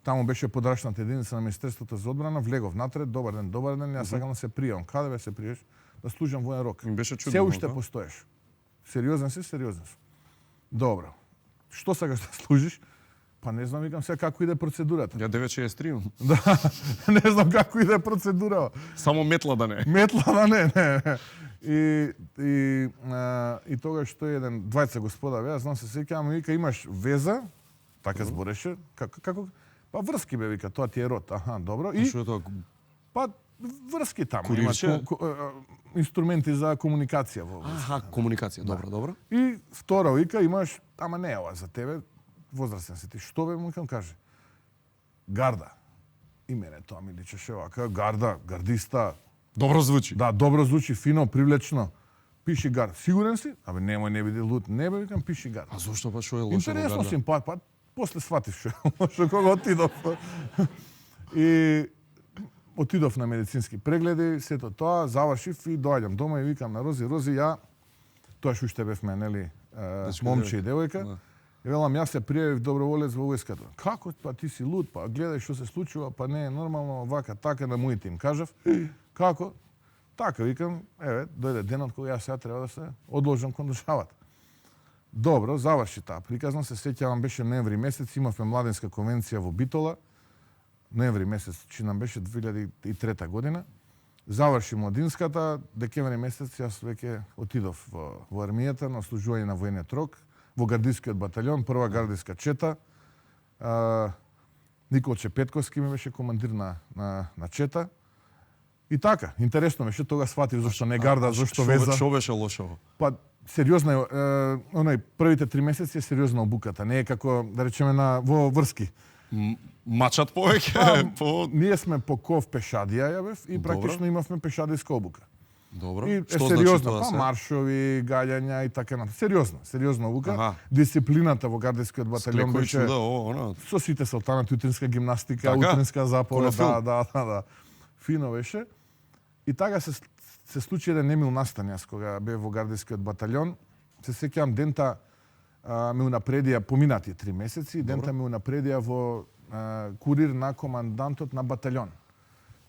Speaker 4: таму беше подрачната единица на Министерството за одбрана, влегов натре, добар ден, јас сакам да се пријавам. Каде бе се пријавиш? Да служам воен рок. Се уште постоеш. Сериозен си? Добро. Што сакаш да служиш? Па не знам, викам сега како иде процедурата.
Speaker 2: Ја 963.
Speaker 4: Да, не знам како иде процедура.
Speaker 2: Само метла да не.
Speaker 4: Метла да не. И тогаш тој еден двајца господа беа, знам се сеќавам, вика имаш веза, така збореше, како па врски бе, вика, тоа ти е род. Аха, добро. И
Speaker 2: што е тоа?
Speaker 4: Па врски таму,
Speaker 2: Курирче?
Speaker 4: инструменти за комуникација во.
Speaker 2: Аха, комуникација, добро.
Speaker 4: И втора вика имаш, ама не е ова за тебе, возрастен си ти. Што бе, му каже? Гарда. И мене тоа ми личеше вака, гарда, гардиста.
Speaker 2: Добро звучи.
Speaker 4: Да, добро звучи, фино, привлечно. Пиши гард. Сигурен си? Абе немој, не биде лут. Не бе, викам, пиши гард.
Speaker 2: А зошто па што е лошо?
Speaker 4: Интересно си, па после сватив што кога отидов. И отидов на медицински прегледи, сето тоа, завршив и доаѓам дома и викам на Рози, ја, тоа што уште бевме, нели, момче и девојка, и велам, јас се пријавив доброволец во војската. Како? Па ти си луд, па гледај што се случува, па не е нормално, вака, така на моите им кажав. Како? Така, викам, еве, дојде денот кога јас сега треба да се одложам кон државата. Добро, заврши таа приказна, се сеќавам, беше ноември месец, имавме младенска конвенција во Битола, ноември месец, чи нам беше 2003 година, заврши младинската, декември месец јас веќе отидов во армијата на служување на военет рок, во гардискиот батальон, прва гардиска чета. Николче Петковски ми беше командир на чета. И така, интересно беше, тога сватив зашто не гарда, зашто веза.
Speaker 2: Што беше лошо?
Speaker 4: Па сериозна е, првите 3 месеци е сериозна обуката, не е како да речеме во врски.
Speaker 2: Мачат повеќе?
Speaker 4: Ние сме по ков пешадија јавев и практично имавме пешадијска обука.
Speaker 2: Добро.
Speaker 4: И
Speaker 2: Што
Speaker 4: сериозно,
Speaker 2: значи тоа?
Speaker 4: маршови, гаѓања и така натаму. Сериозна обука. Дисциплината во гардискиот батальон беше со сите салтанати, утринска гимнастика, утринска заповед, да. Фино беше. И така се случи еден немил настан јас кога бев во гардискиот батальон. Се сеќавам дента ме унапредија поминати 3 месеци, дента ме унапредија во курир на командантот на батальон.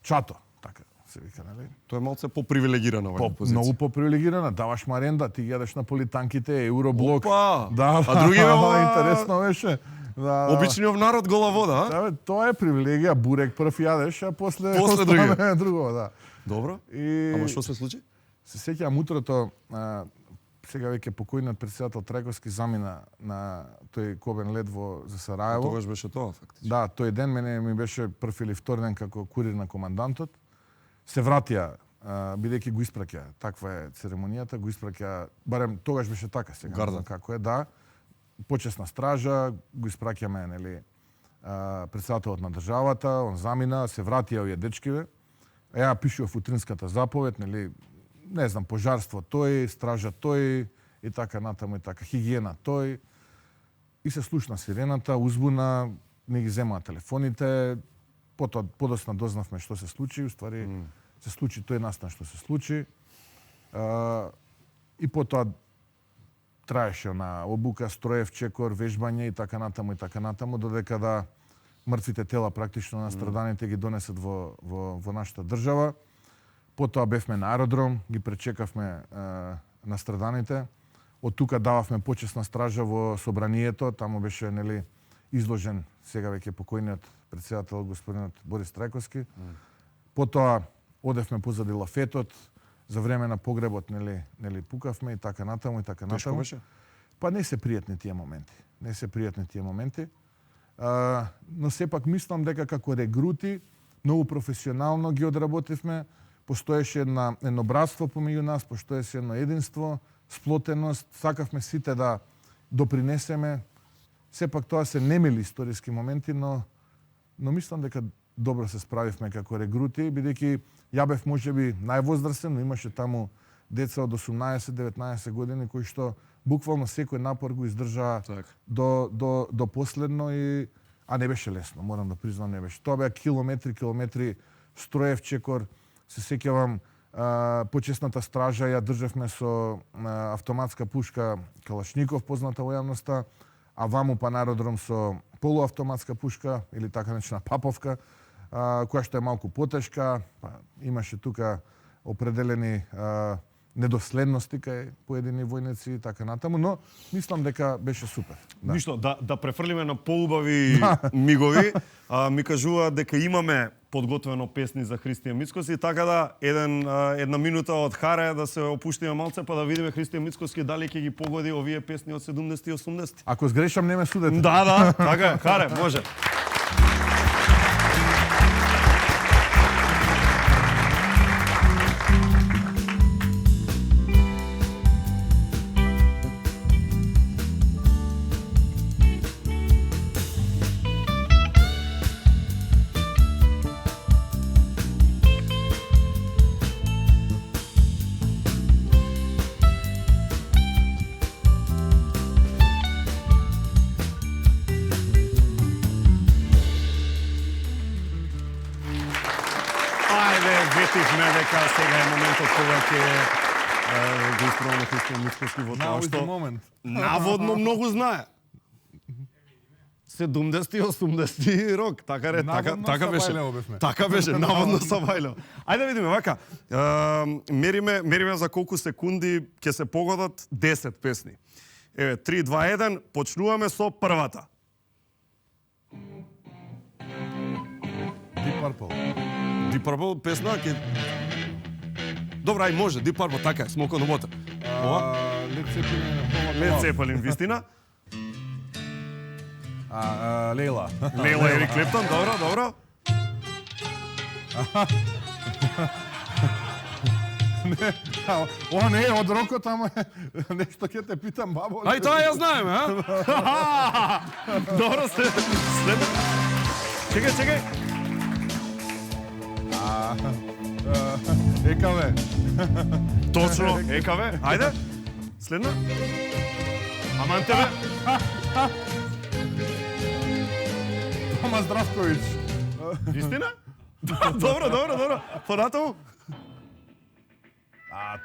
Speaker 4: Чато, така се вика, нели?
Speaker 2: Тоа е малце попривилегирана ваја позиција.
Speaker 4: Многу попривилегирана, даваш маренда, ти јадеш на политанките, Евроблок.
Speaker 2: Да, а други
Speaker 4: интересно беше.
Speaker 2: Обичниот народ гола вода,
Speaker 4: а? Тоа е привилегија, бурек прв јадеш, а после друго, да.
Speaker 2: Добро. Ама што се случи?
Speaker 4: Се сеќавам утрото, сега веќе покојниот претседател Трајковски замина на тој кобен лет за Сараево.
Speaker 2: Тогаш беше тоа, фактично.
Speaker 4: Да, тој ден мене ми беше прв или втор ден како курир на командантот. Се вратија, бидејќи го испраќа, таква е церемонијата, го испраќа, барем тогаш беше така, сега не знам како е, да. Почесна стража, го испраќаме, нели, претседателот на државата, он замина, се вратија овие дечкиве. Ја пишував утринската заповед, нели, не знам, пожарство тој, стража тој, и така натаму, и така, хигиена тој. И се слушна сирената, узбуна, не ги земаа телефоните, потоа подосна дознавме што се случи, уствари се случи тој настан што се случи. И потоа траеше на обука, строев, чекор, вежбање и така натаму, додека да мртвите тела практично на страданите ги донесат во нашата држава. Потоа бевме на аеродром, ги пречекавме на страданите. Од тука дававме почесна стража во собранието, таму беше, нели, изложен сега веќе покојниот претседател господинот Борис Трајковски. Потоа одевме позади лафетот, за време на погребот, нели пукавме и така натаму.
Speaker 2: Тешко беше?
Speaker 4: Па не се пријатни тие моменти. Но сепак мислам дека како регрути многу професионално ги одработивме. Постоеше едно братство помеѓу нас, постоеше едно единство, сплотеност, сакавме сите да допринесеме. Сепак тоа се немили историски моменти, но мислам дека добро се справивме како регрути, бидејќи ја бев можеби највозрастен, но имаше таму деца од 18-19 години кои што буквално секој напор го издржаа до последно, а не беше лесно, морам да признам, не беше. Тоа беа километри строев чекор. Се сеќавам, почесната стража ја државме со автоматска пушка Калашников, позната во јавноста, а ваму па на аеродром со полуавтоматска пушка, или така наречена паповка, која што е малку потешка. Имаше тука определени недоследности кај поедини војници и така натаму, но мислам дека беше супер.
Speaker 2: Да. Ништо, да префрлиме на поубави мигови. Ми кажува дека имаме подготвено песни за Христијан Мицкоски, така да една минута од Харе да се опуштиме малце па да видиме Христијан Мицкоски дали ќе ги погоди овие песни од 70 и 80.
Speaker 4: Ако сгрешам, не ме судете.
Speaker 2: Да, така е. Харе, може. Ветивме дека сега е моментот кога ќе го исправаме Христијан Мицкоски во тоа што наводно многу знае. 70 и 80 рок, така беше. Така беше, наводно са вајлео. Ајде видиме вака. Мериме за колку секунди ќе се погодат 10 песни. Еве 3 2 1, почнуваме со првата.
Speaker 4: Deep Purple.
Speaker 2: Deep Purple песна ќе Добра, ај може, Deep Purple, така е, Smoke on the Water. Ова? Led Zeppelin, вистина?
Speaker 4: Лейла.
Speaker 2: Лейла, Ерик Клептон, добро.
Speaker 4: Ова не е од рокот, ама нешто ќе те питам, бабо.
Speaker 2: Ај, тоа ја знаеме, а? Добро, след... Чекај.
Speaker 4: Екаве.
Speaker 2: Точно, екаве. Ајде. Следна. Аман тебе.
Speaker 4: Тома Здравковиќ.
Speaker 2: Вистина? Добро. Понатаму.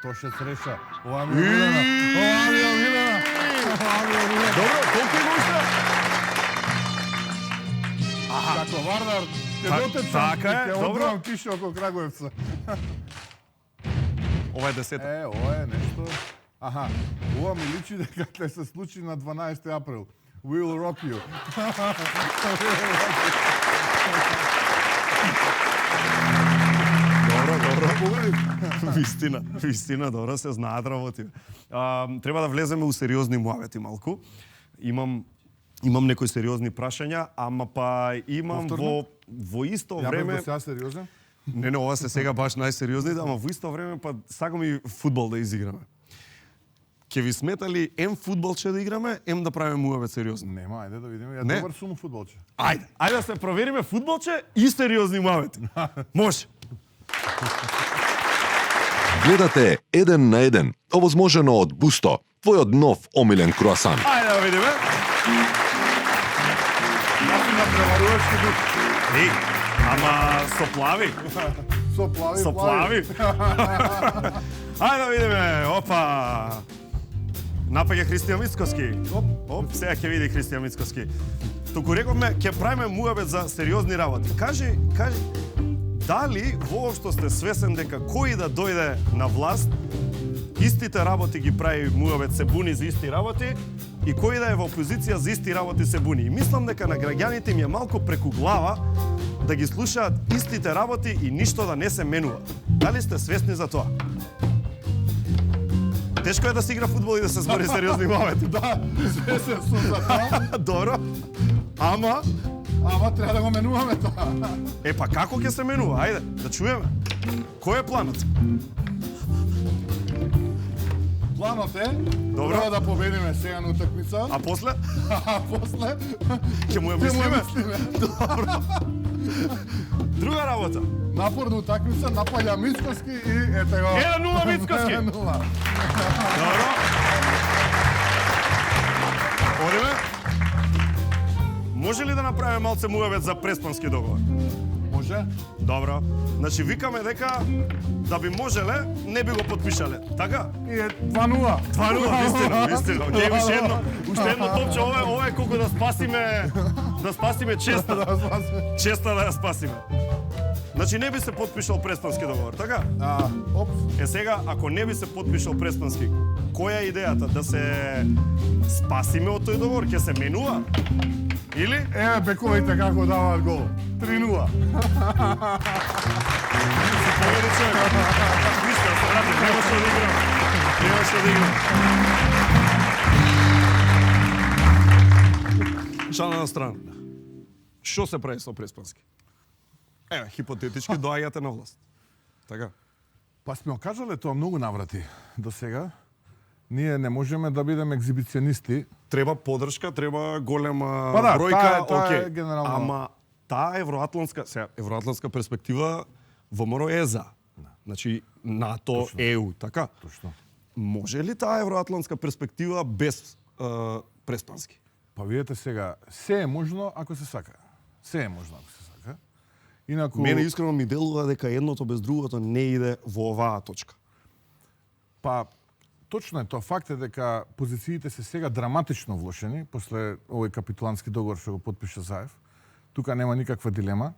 Speaker 4: Тоше Среша. Ова ми е Милена.
Speaker 2: Добро, колку има уште?
Speaker 4: Како Вардар, ќе дотечам.
Speaker 2: Така е,
Speaker 4: ќе
Speaker 2: добро.
Speaker 4: одбивам кише околу Крагуевца.
Speaker 2: Ова е 10.
Speaker 4: Ова е нешто. Ова ми личи дека ќе се случи на 12 април. We will rock you.
Speaker 2: Добро. Вистина, добро, се знаат работи. Треба да влеземе у сериозни муавети малку. Имам некои сериозни прашања, ама па имам во исто време...
Speaker 4: Ја бев сега сериозен?
Speaker 2: Не, ова се сега баш најсериозните, ама во исто време па сакам и фудбал да изиграме. Ќе ви смета ли фудбалче да играме, да правиме муавет сериозно?
Speaker 4: Нема, ајде да видиме. Ја добар сум у фудбалче.
Speaker 2: Ајде да се провериме фудбалче и сериозни муавети. Може.
Speaker 3: Гледате 1 на 1, овозможено од Бусто, твојот нов омилен круасан.
Speaker 2: Ајде да видиме.
Speaker 4: На преварувачки дух.
Speaker 2: Ама со плави.
Speaker 4: Со плави.
Speaker 2: Ајде да видиме. Опа. Напаѓа Христијан Мицкоски. Оп, сега ќе види Христијан Мицкоски. Туку рековме, ќе правиме муабет за сериозни работи. Кажи, дали воопшто сте свесен дека кој да дојде на власт, истите работи ги прави муабет, се буни за исти работи, и кој да е во опозиција за исти работи се буни. И мислам дека на граѓаните им е малку преку глава да ги слушаат истите работи и ништо да не се менува. Дали сте свесни за тоа? Тешко е да се игра фудбал и да се збори сериозни муабети.
Speaker 4: Да, свесен сум за тоа.
Speaker 2: Добро. Ама
Speaker 4: треба да го менуваме тоа.
Speaker 2: Па како ќе се менува? Ајде, да чуеме. Кој е планот?
Speaker 4: Планот е
Speaker 2: Добро.
Speaker 4: Треба да победиме сега на утакмица.
Speaker 2: А после?
Speaker 4: После
Speaker 2: ќе му ја мислиме. Добро. Друга работа.
Speaker 4: Напорна утакмица, напаѓа Мицкоски и ете го.
Speaker 2: 1-0 Мицкоски.
Speaker 4: 1-0.
Speaker 2: Добро. Одиме. Може ли да направиме малце муавет за преспански договор?
Speaker 4: Може.
Speaker 2: Добро. Значи викаме дека да би можеле, не би го потпишале. Така?
Speaker 4: И е 2-0.
Speaker 2: 2-0, вистина. Океј, уште едно топче, ова е колку да спасиме честа. Честа да ја спасиме. Значи не би се потпишал преспански договор, така? Сега, ако не би се потпишал преспански, која е идејата? Да се спасиме од тој договор? Ќе се менува? Или?
Speaker 4: Еве бековите како даваат гол. 3-0.
Speaker 2: Победи човек. Вистина, се брате, немаше да играм. Шана на страна. Што се прави со преспански? Еве, хипотетички доаѓате на власт. Така?
Speaker 4: Па сме окажале тоа многу наврати до сега. Ние не можеме да бидеме екзибиционисти.
Speaker 2: Треба поддршка, треба голема
Speaker 4: да,
Speaker 2: бројка,
Speaker 4: таа
Speaker 2: окей.
Speaker 4: е генерално.
Speaker 2: Ама таа евроатлантска перспектива ВМРО е за. Значи НАТО, точно. ЕУ, така?
Speaker 4: Точно.
Speaker 2: Може ли таа евроатлантска перспектива без преспански?
Speaker 4: Па видете сега, се е можно ако се сака. Се е можно ако се сака. Инаку
Speaker 2: Мене искрено ми делува дека едното без другото не иде во оваа точка.
Speaker 4: Па точно е тоа. Факт е дека позициите се сега драматично влошени после овој капитулантски договор што го потпиша Заев. Тука нема никаква дилема,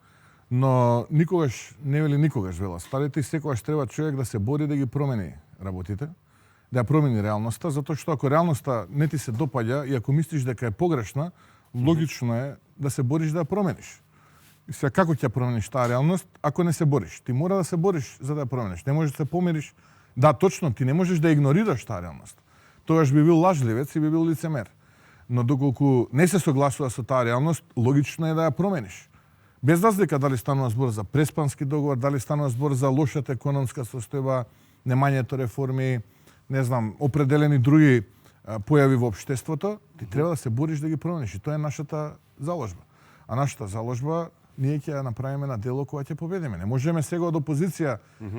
Speaker 4: но никогаш, не вели никогаш, вела старите, и секогаш треба човек да се бори да ги промени работите, да ја промени реалноста, затоа што ако реалноста не ти се допаѓа и ако мислиш дека е погрешна, логично е да се бориш да ја промениш. И сега како ќе ја промениш таа реалност ако не се бориш? Ти мора да се бориш за да ја промениш. Не можеш да се помириш Да, точно, ти не можеш да игнорираш таа реалност. Тогаш би бил лажливец и би бил лицемер. Но доколку не се согласува со таа реалност, логично е да ја промениш. Без разлика дали станува збор за преспански договор, дали станува збор за лошата економска состојба, немањето реформи, не знам, определени други појави во општеството, ти треба да се бориш да ги промениш. И тоа е нашата заложба. А нашата заложба ние ќе ја направиме на дело кога ќе победиме. Не можеме сега од опозиција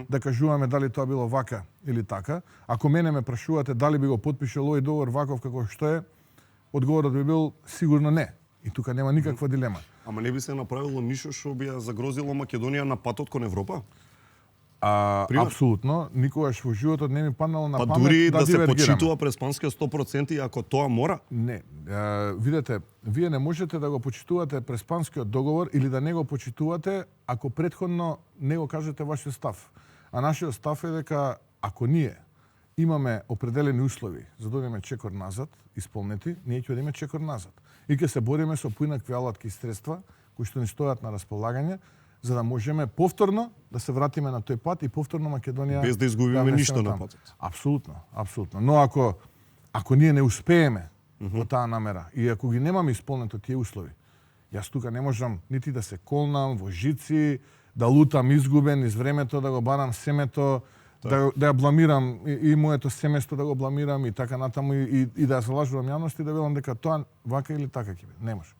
Speaker 4: да кажуваме дали тоа било вака или така. Ако мене ме прашувате дали би го потпишал овој договор ваков како што е, одговорот би бил сигурно не. И тука нема никаква дилема.
Speaker 2: Ама не би се направило ништо што би ја загрозило Македонија на патот кон Европа?
Speaker 4: Апсолутно, никогаш во животот не ми паднало на памет
Speaker 2: дури
Speaker 4: да
Speaker 2: се
Speaker 4: дивергираме.
Speaker 2: почитува преспанскиот 100% ако тоа мора?
Speaker 4: Не. Видете, вие не можете да го почитувате преспанскиот договор или да не го почитувате ако претходно не го кажете вашиот став. А нашиот став е дека ако ние имаме определени услови за да одиме чекор назад, исполнети, ние ќе одиме чекор назад. И ќе се бориме со поинакви алатки средства кои што ни стојат на располагање, за да можеме повторно да се вратиме на тој пат и повторно Македонија
Speaker 2: без да изгубиме ништо на патот.
Speaker 4: Апсолутно, апсолутно. Но ако ние не успееме во таа намера и ако ги немаме исполнето тие услови, јас тука не можам нити да се колнам во жици, да лутам изгубен из времето, да го барам семето, да ја бламирам и моето семејство да го бламирам и така натаму и да ја залажувам јавност и да велам дека тоа вака или така ќе биде. Не може.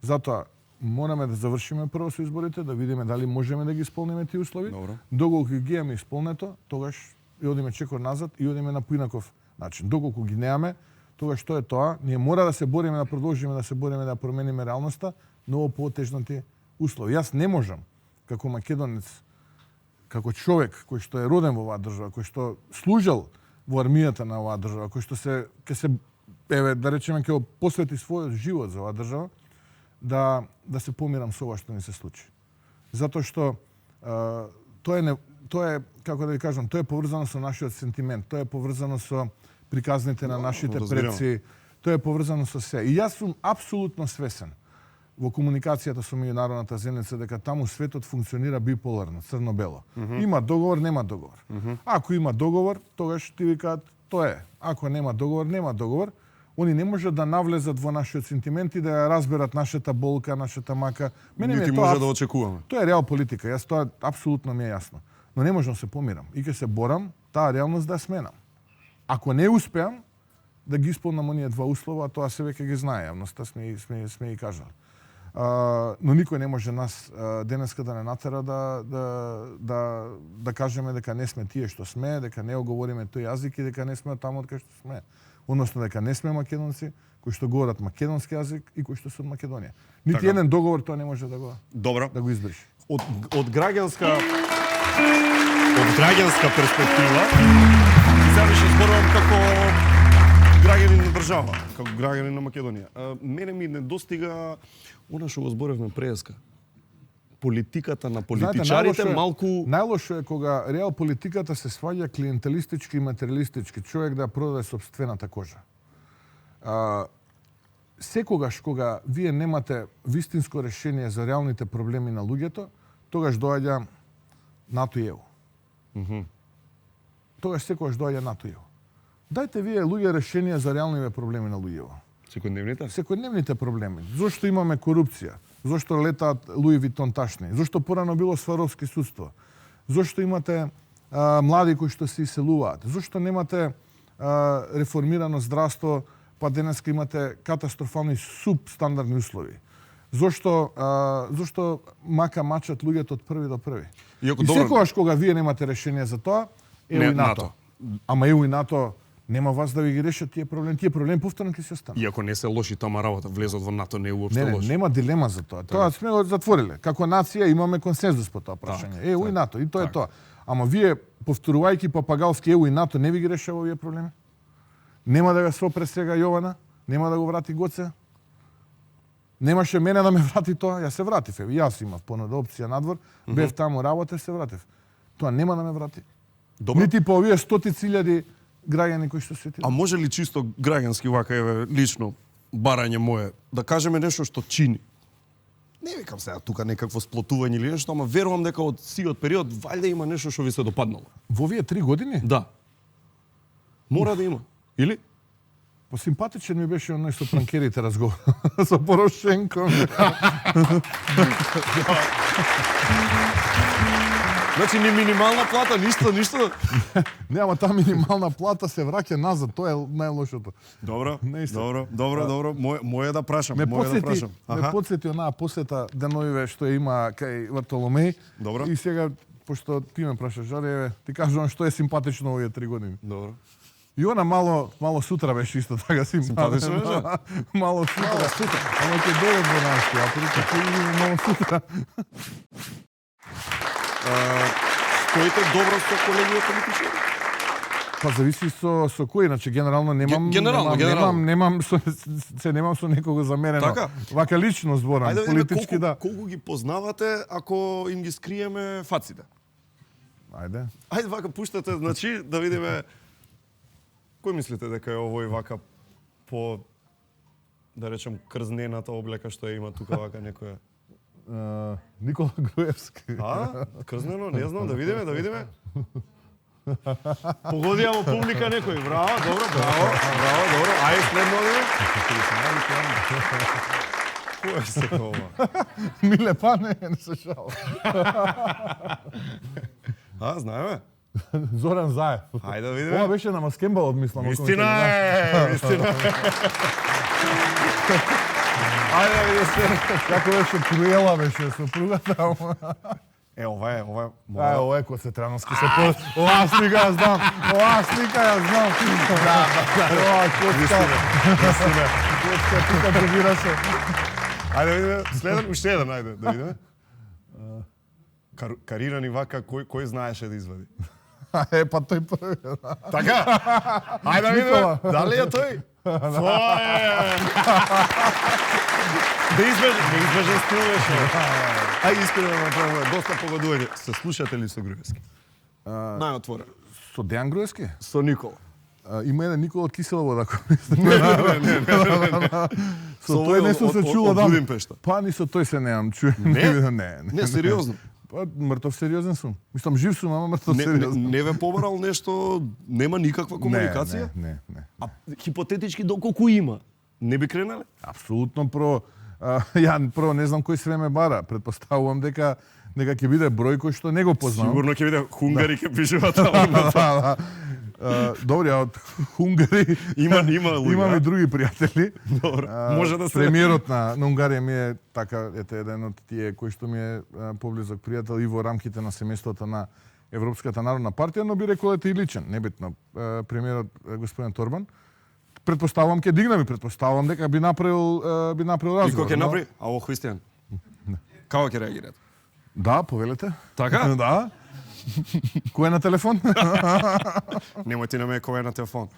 Speaker 4: Затоа мораме да завршиме прво со изборите, да видиме дали можеме да ги исполниме тие услови. Доколку ги имаме исполнето, тогаш и одиме чекор назад и одиме на поинаков начин. Доколку ги немаме, тогаш што е тоа? Ние мора да се бориме, да продолжиме да се бориме да промениме реалноста, но потежнати услови. Јас не можам како македонец, како човек кој што е роден во оваа држава, кој што служел во армијата на оваа држава, кој што ќе се да речеме ќе посвети својот живот за оваа држава, да се помирам со ова што ни се случи. Затоа што тоа е како да ви кажам, тоа е поврзано со нашиот сентимент, тоа е поврзано со приказните на нашите предци, тоа е поврзано со се. И јас сум апсолутно свесен во комуникацијата со меѓународната заедница дека таму светот функционира биполарно, црно-бело. Има договор, нема договор. Ако има договор, тогаш ти викаат тоа е. Ако нема договор, нема договор. Они не можат да навлезат во нашиот сентимент и да ја разберат нашата болка, нашата мака.
Speaker 2: Нити може да очекуваме.
Speaker 4: Тоа е реал политика. Јас тоа апсолутно ми е јасно. Но не можам да се помирам. И ќе се борам таа реалност да сменам. Ако не успеам да ги исполнам оние два услова, тоа се веќе ги знае јавноста, сме ги кажали. Но никој не може нас денеска да не натера да кажеме дека не сме тие што сме, дека не оговориме тој јазик и дека не сме таму од кај што сме. Односно дека не сме македонци кои што говорат македонски јазик и кои што се од Македонија. Нити еден договор тоа не може да го избриши.
Speaker 2: Од граѓанска перспектива, сега више зборувам како граѓанин на држава, како граѓанин на Македонија. Мене ми недостига она што го зборевме преска. Политиката на политичарите малку...
Speaker 4: Најлошо е кога реал политиката се сваѓа клиентелистички и материалистички. Човек да продаде собствената кожа. Секогаш кога вие немате вистинско решение за реалните проблеми на луѓето, тогаш доаѓа НАТО и ЕУ. Тогаш секогаш доаѓа НАТО и ЕУ. Дајте вие луѓе решенија за реалните проблеми на луѓето.
Speaker 2: Секојдневните?
Speaker 4: Секојдневните проблеми. Зошто имаме корупција? Зошто летаат Луи Витон ташни? Зошто порано било Сваровски судство? Зошто имате млади кои што се иселуваат? Зошто немате реформирано здравство, па денеска имате катастрофални субстандардни услови? Зошто мака мачат луѓето од први до први? И секогаш кога вие немате решение за тоа, ЕУ и НАТО. Ама ЕУ и НАТО нема вас да ви ги решат тие проблеми повторно ќе се останат.
Speaker 2: Иако не се лоши тама работа, влезот во НАТО не е уопште лошо.
Speaker 4: Нема дилема за тоа. Тоа сме го затвориле. Како нација имаме консензус по тоа прашање. ЕУ и НАТО, и тоа е тоа. Ама вие повторувајќи папагалски ЕУ и НАТО не ви ги решава овие проблеми? Нема да го сопре сега Јована, нема да го врати Гоце. Немаше мене да ме врати тоа, ја се вратив. Јас имав понуда опција надвор, бев таму работев, се вратив. Тоа нема да ме врати. Нити по овие стотици илјади граѓани кои што светиле.
Speaker 2: А може ли чисто граѓански вака лично барање мое да кажеме нешто што чини Не викам сега тука некакво сплотување или нешто, ама верувам дека од сиот период валјда има нешто што ви се допаднало.
Speaker 4: Во овие 3 години?
Speaker 2: Да. Мора да има. Или?
Speaker 4: Симпатичен ми беше оној со пранкерите разговор со Порошенко.
Speaker 2: Значи ни минимална плата, ништо.
Speaker 4: Не, ама таа минимална плата се враќа назад, тоа е најлошото.
Speaker 2: Добро. Моје да прашам,
Speaker 4: Ме потсети онаа посета деновиве што има кај Вартоломеј.
Speaker 2: Добро.
Speaker 4: И сега пошто ти ме прашаш, Жаре, ти кажувам што е симпатично овие 3 години.
Speaker 2: Добро.
Speaker 4: И она мало сутра беше исто така
Speaker 2: симпатично беше.
Speaker 4: Мало сутра. Ама ќе дојде до нас, а прича мало сутра.
Speaker 2: Стоите добро со колеги политичари?
Speaker 4: Па зависи со кој, значи генерално немам со некого замерено.
Speaker 2: Така?
Speaker 4: Вака лично зборам, политички да.
Speaker 2: Колку ги познавате ако им ги скриеме фаците?
Speaker 4: Ајде
Speaker 2: вака пуштате, значи да видиме кој мислите дека е овој вака по да речем крзнената облека што ја има тука вака некоја?
Speaker 4: Никола Груевски.
Speaker 2: Крзнено, не знам, да видиме. Погодија во публика некој. Браво, добро. Ај, следно одиме. Кој е се ова?
Speaker 4: Миле Пане, не се шал.
Speaker 2: Знаеме?
Speaker 4: Зоран Заев.
Speaker 2: Ајде да видиме.
Speaker 4: Ова беше на Маскембалот, мислам.
Speaker 2: Вистина е. Ајде да видиме.
Speaker 4: Како беше Круела беше сопругата.
Speaker 2: Ова е.
Speaker 4: Ова е Коцетрановски се по... Ова слика ја знам. Да. Ова Вистина. Тука пробира се.
Speaker 2: Ајде да видиме. Следен, уште еден, ајде да видиме. Карирани вака, кој знаеше да извади?
Speaker 4: Па тој први.
Speaker 2: Така? Ајде да видиме. Дали е тој? Неизбежен стил беше. Ајде искрено да направиме доста погодување. Се слушате ли со Груевски? Најотворено.
Speaker 4: Со Дејан Груевски?
Speaker 2: Со Никола.
Speaker 4: Има еден Никола од Киселово, ако мислите.
Speaker 2: Не.
Speaker 4: Со тој не сум се чула да.
Speaker 2: Будимпешта.
Speaker 4: Па ни со тој се неам чуе.
Speaker 2: Не, сериозно.
Speaker 4: Па мртов сериозен сум. Мислам жив сум, ама мртов сериозен.
Speaker 2: Не ве побарал нешто, нема никаква комуникација?
Speaker 4: Не.
Speaker 2: А хипотетички доколку има, не би кренале?
Speaker 4: Апсолутно ја не знам кој се ме бара. Предпоставувам дека ќе биде број кој што не го познавам.
Speaker 2: Сигурно ќе биде хунгари ќе пишува таму.
Speaker 4: Добре, од хунгари
Speaker 2: има луѓе.
Speaker 4: Имам и други пријатели.
Speaker 2: Добро. Може да се
Speaker 4: премиерот на Унгарија ми е така, еден од тие кој што ми е поблизок пријател и во рамките на семејството на Европската народна партија, но би рекол и личен, небитно. Премиерот господин Торбан. Предпоставувам ќе дигнам и предпоставувам дека би направил разговор.
Speaker 2: И кој ќе направи? Ао Христијан. Како ќе реагирате?
Speaker 4: Да, повелете.
Speaker 2: Така?
Speaker 4: Да. Кој е на телефон?
Speaker 2: Немој ти на ме кој е на телефон.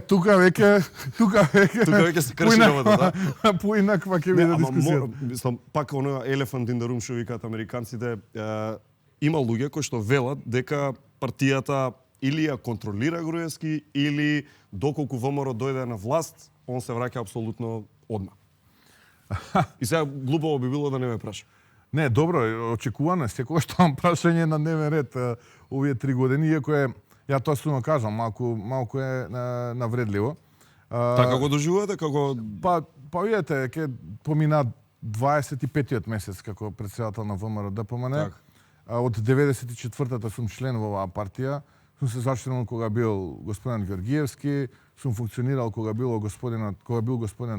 Speaker 4: Тука веќе
Speaker 2: се крши работа, да?
Speaker 4: Поинаква ќе биде дискусија.
Speaker 2: Мислам, пак оној елефант in the room што викаат американците, има луѓе кои што велат дека партијата или ја контролира Груевски, или доколку ВМРО дојде на власт, он се враќа апсолутно одма. И сега глупаво би било да не ме праша.
Speaker 4: Не, добро, очекувано е. Секогаш таму прашање на дневен ред овие 3 години, иако е, ја тоа струно кажам, малку е навредливо.
Speaker 2: Така го доживувате?
Speaker 4: Па видите, ќе помина 25-тиот месец како претседател на ВМРО ДПМН. Од 94-та сум член во оваа партија. Сум се зачленил кога бил господин Георгиевски, сум функционирал кога бил господинот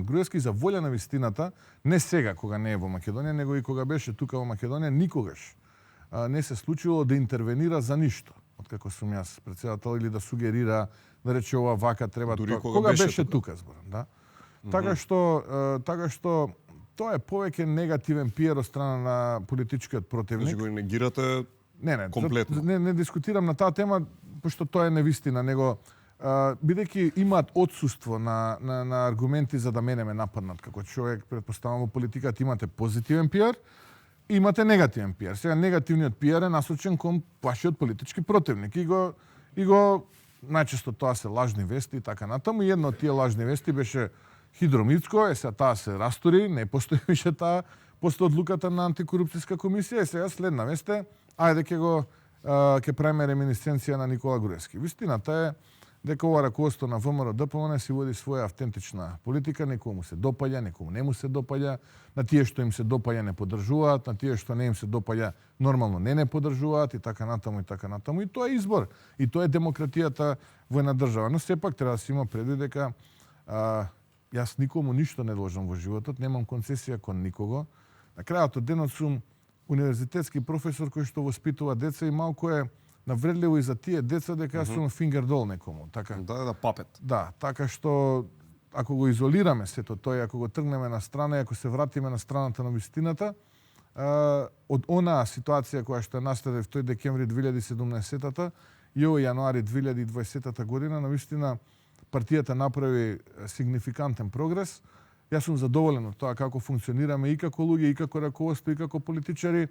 Speaker 4: Груевски. За волја на вистината, не сега кога не е во Македонија, него и кога беше тука во Македонија, никогаш не се случило да интервенира за ништо. Откако сум јас председател, или да сугерира, да рече ова вака треба
Speaker 2: тоа.
Speaker 4: Кога беше тука зборам, да. Така што тоа е повеќе негативен пиар од страна на политичкиот противник.
Speaker 2: Значи го негирате комплетно.
Speaker 4: Не дискутирам на таа тема, пошто тоа е невистина, него бидејќи имаат отсуство на аргументи за да мене ме нападнат како човек, предпоставам во политиката имате позитивен пиар, имате негативен пиар. Сега негативниот пиар е насочен кон вашиот политички противник и го најчесто тоа се лажни вести и така натаму. И една од тие лажни вести беше Хидромицко, сега таа се растури, не постои више таа после одлуката на антикорупцијска комисија и сега следнаме сте, ајде ќе правиме реминисценција на Никола Груевски. Вистината е дека ова раководство на ВМРО ДПМН си води своја автентична политика, некому му се допаѓа, некому не му се допаѓа, на тие што им се допаѓа не поддржуваат, на тие што не им се допаѓа нормално не поддржуваат и така натаму и така натаму. И тоа е избор. И тоа е демократијата во една држава. Но сепак треба да се има предвид дека јас никому ништо не должам во животот, немам концесија кон никого. На крајот од денот сум универзитетски професор кој што воспитува деца и малку е навредливо и за тие деца дека сум фингердол некому. Така.
Speaker 2: Да, папет.
Speaker 4: Да, така што ако го изолираме сето тоа, ако го тргнеме на страна и ако се вратиме на страната на вистината, од онаа ситуација која што наследе в тој декември 2017-та и овој јануари 2020 година, навистина партијата направи сигнификантен прогрес. Јас сум задоволен од тоа како функционираме и како луѓе, и како раководство, и како политичари.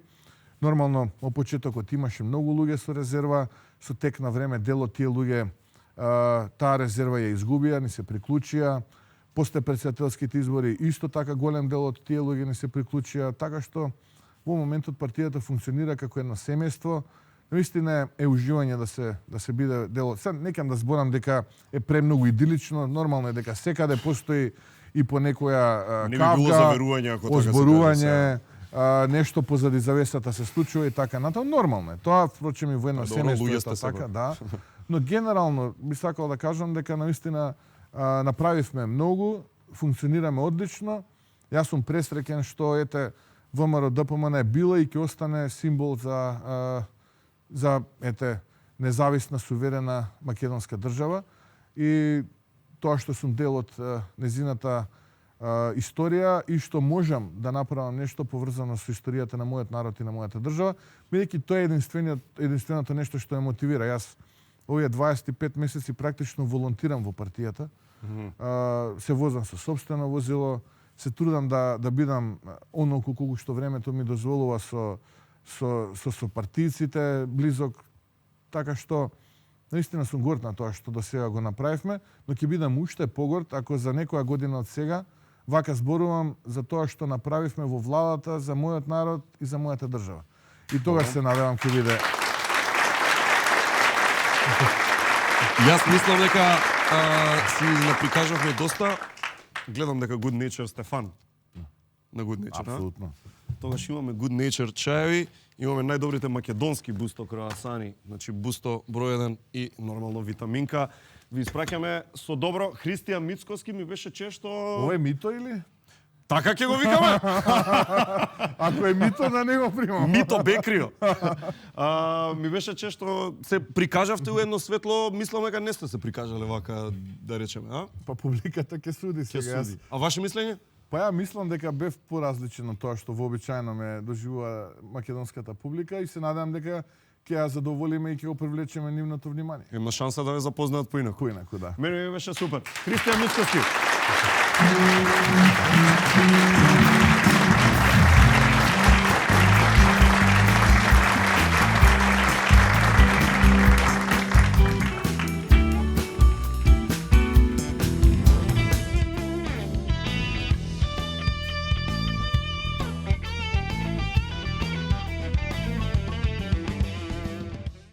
Speaker 4: Нормално, од почетокот имаше многу луѓе со резерва, со тек на време дел од тие луѓе таа резерва ја изгубија, ни се приклучија. После претседателските избори исто така голем дел од тие луѓе ни се приклучија, така што во моментот партијата функционира како едно семејство. Наистина е уживање да се биде дел. Сега некам да зборам дека е премногу идилично, нормално е дека секаде постои и по некоја кавга, озборување, нешто позади завесата се случува и така натаму. Нормално е. Тоа впрочем и во едно семејство така, да. Но генерално би сакал да кажам дека наистина направивме многу, функционираме одлично. Јас сум пресреќен што ете ВМРО ДПМН е била и ќе остане символ за независна, суверена македонска држава и тоа што сум дел од незината историја и што можам да направам нешто поврзано со историјата на мојот народ и на мојата држава, бидејќи тоа е единственото нешто што ме мотивира. Јас овие 25 месеци практично волонтирам во партијата. Се возам со сопствено возило, се трудам да бидам онолку колку што времето ми дозволува со партијците близок, така што наистина сум горд на тоа што до сега го направивме, но ќе бидам уште погорд ако за некоја година од сега вака зборувам за тоа што направивме во владата за мојот народ и за мојата држава. И тогаш се надевам ќе биде.
Speaker 2: Јас мислам дека си наприкажавме доста. Гледам дека Good Nature сте фан на Good Nature.
Speaker 4: Апсолутно.
Speaker 2: Тогаш имаме Good Nature чаеви, имаме најдобрите македонски бусто круасани, значи бусто број 1 и нормално витаминка. Ви испраќаме со добро. Христијан Мицкоски ми беше често.
Speaker 4: Ова е мито или?
Speaker 2: Така ќе го викаме.
Speaker 4: Ако е мито, да не го примам.
Speaker 2: Мито Бекрио. Ми беше често се прикажавте у едно светло, мислам дека не сте се прикажале вака, да речеме, а?
Speaker 4: Па публиката ќе суди сега.
Speaker 2: А ваше мислење?
Speaker 4: Па ја мислам дека бев поразличен од тоа што вообичаено ме доживува македонската публика и се надевам дека ќе ја задоволиме и ќе го привлечеме нивното внимание.
Speaker 2: Има шанса да ве запознаат поинаку.
Speaker 4: Поинаку, да.
Speaker 2: Мене ми беше супер. Христијан Мицкоски.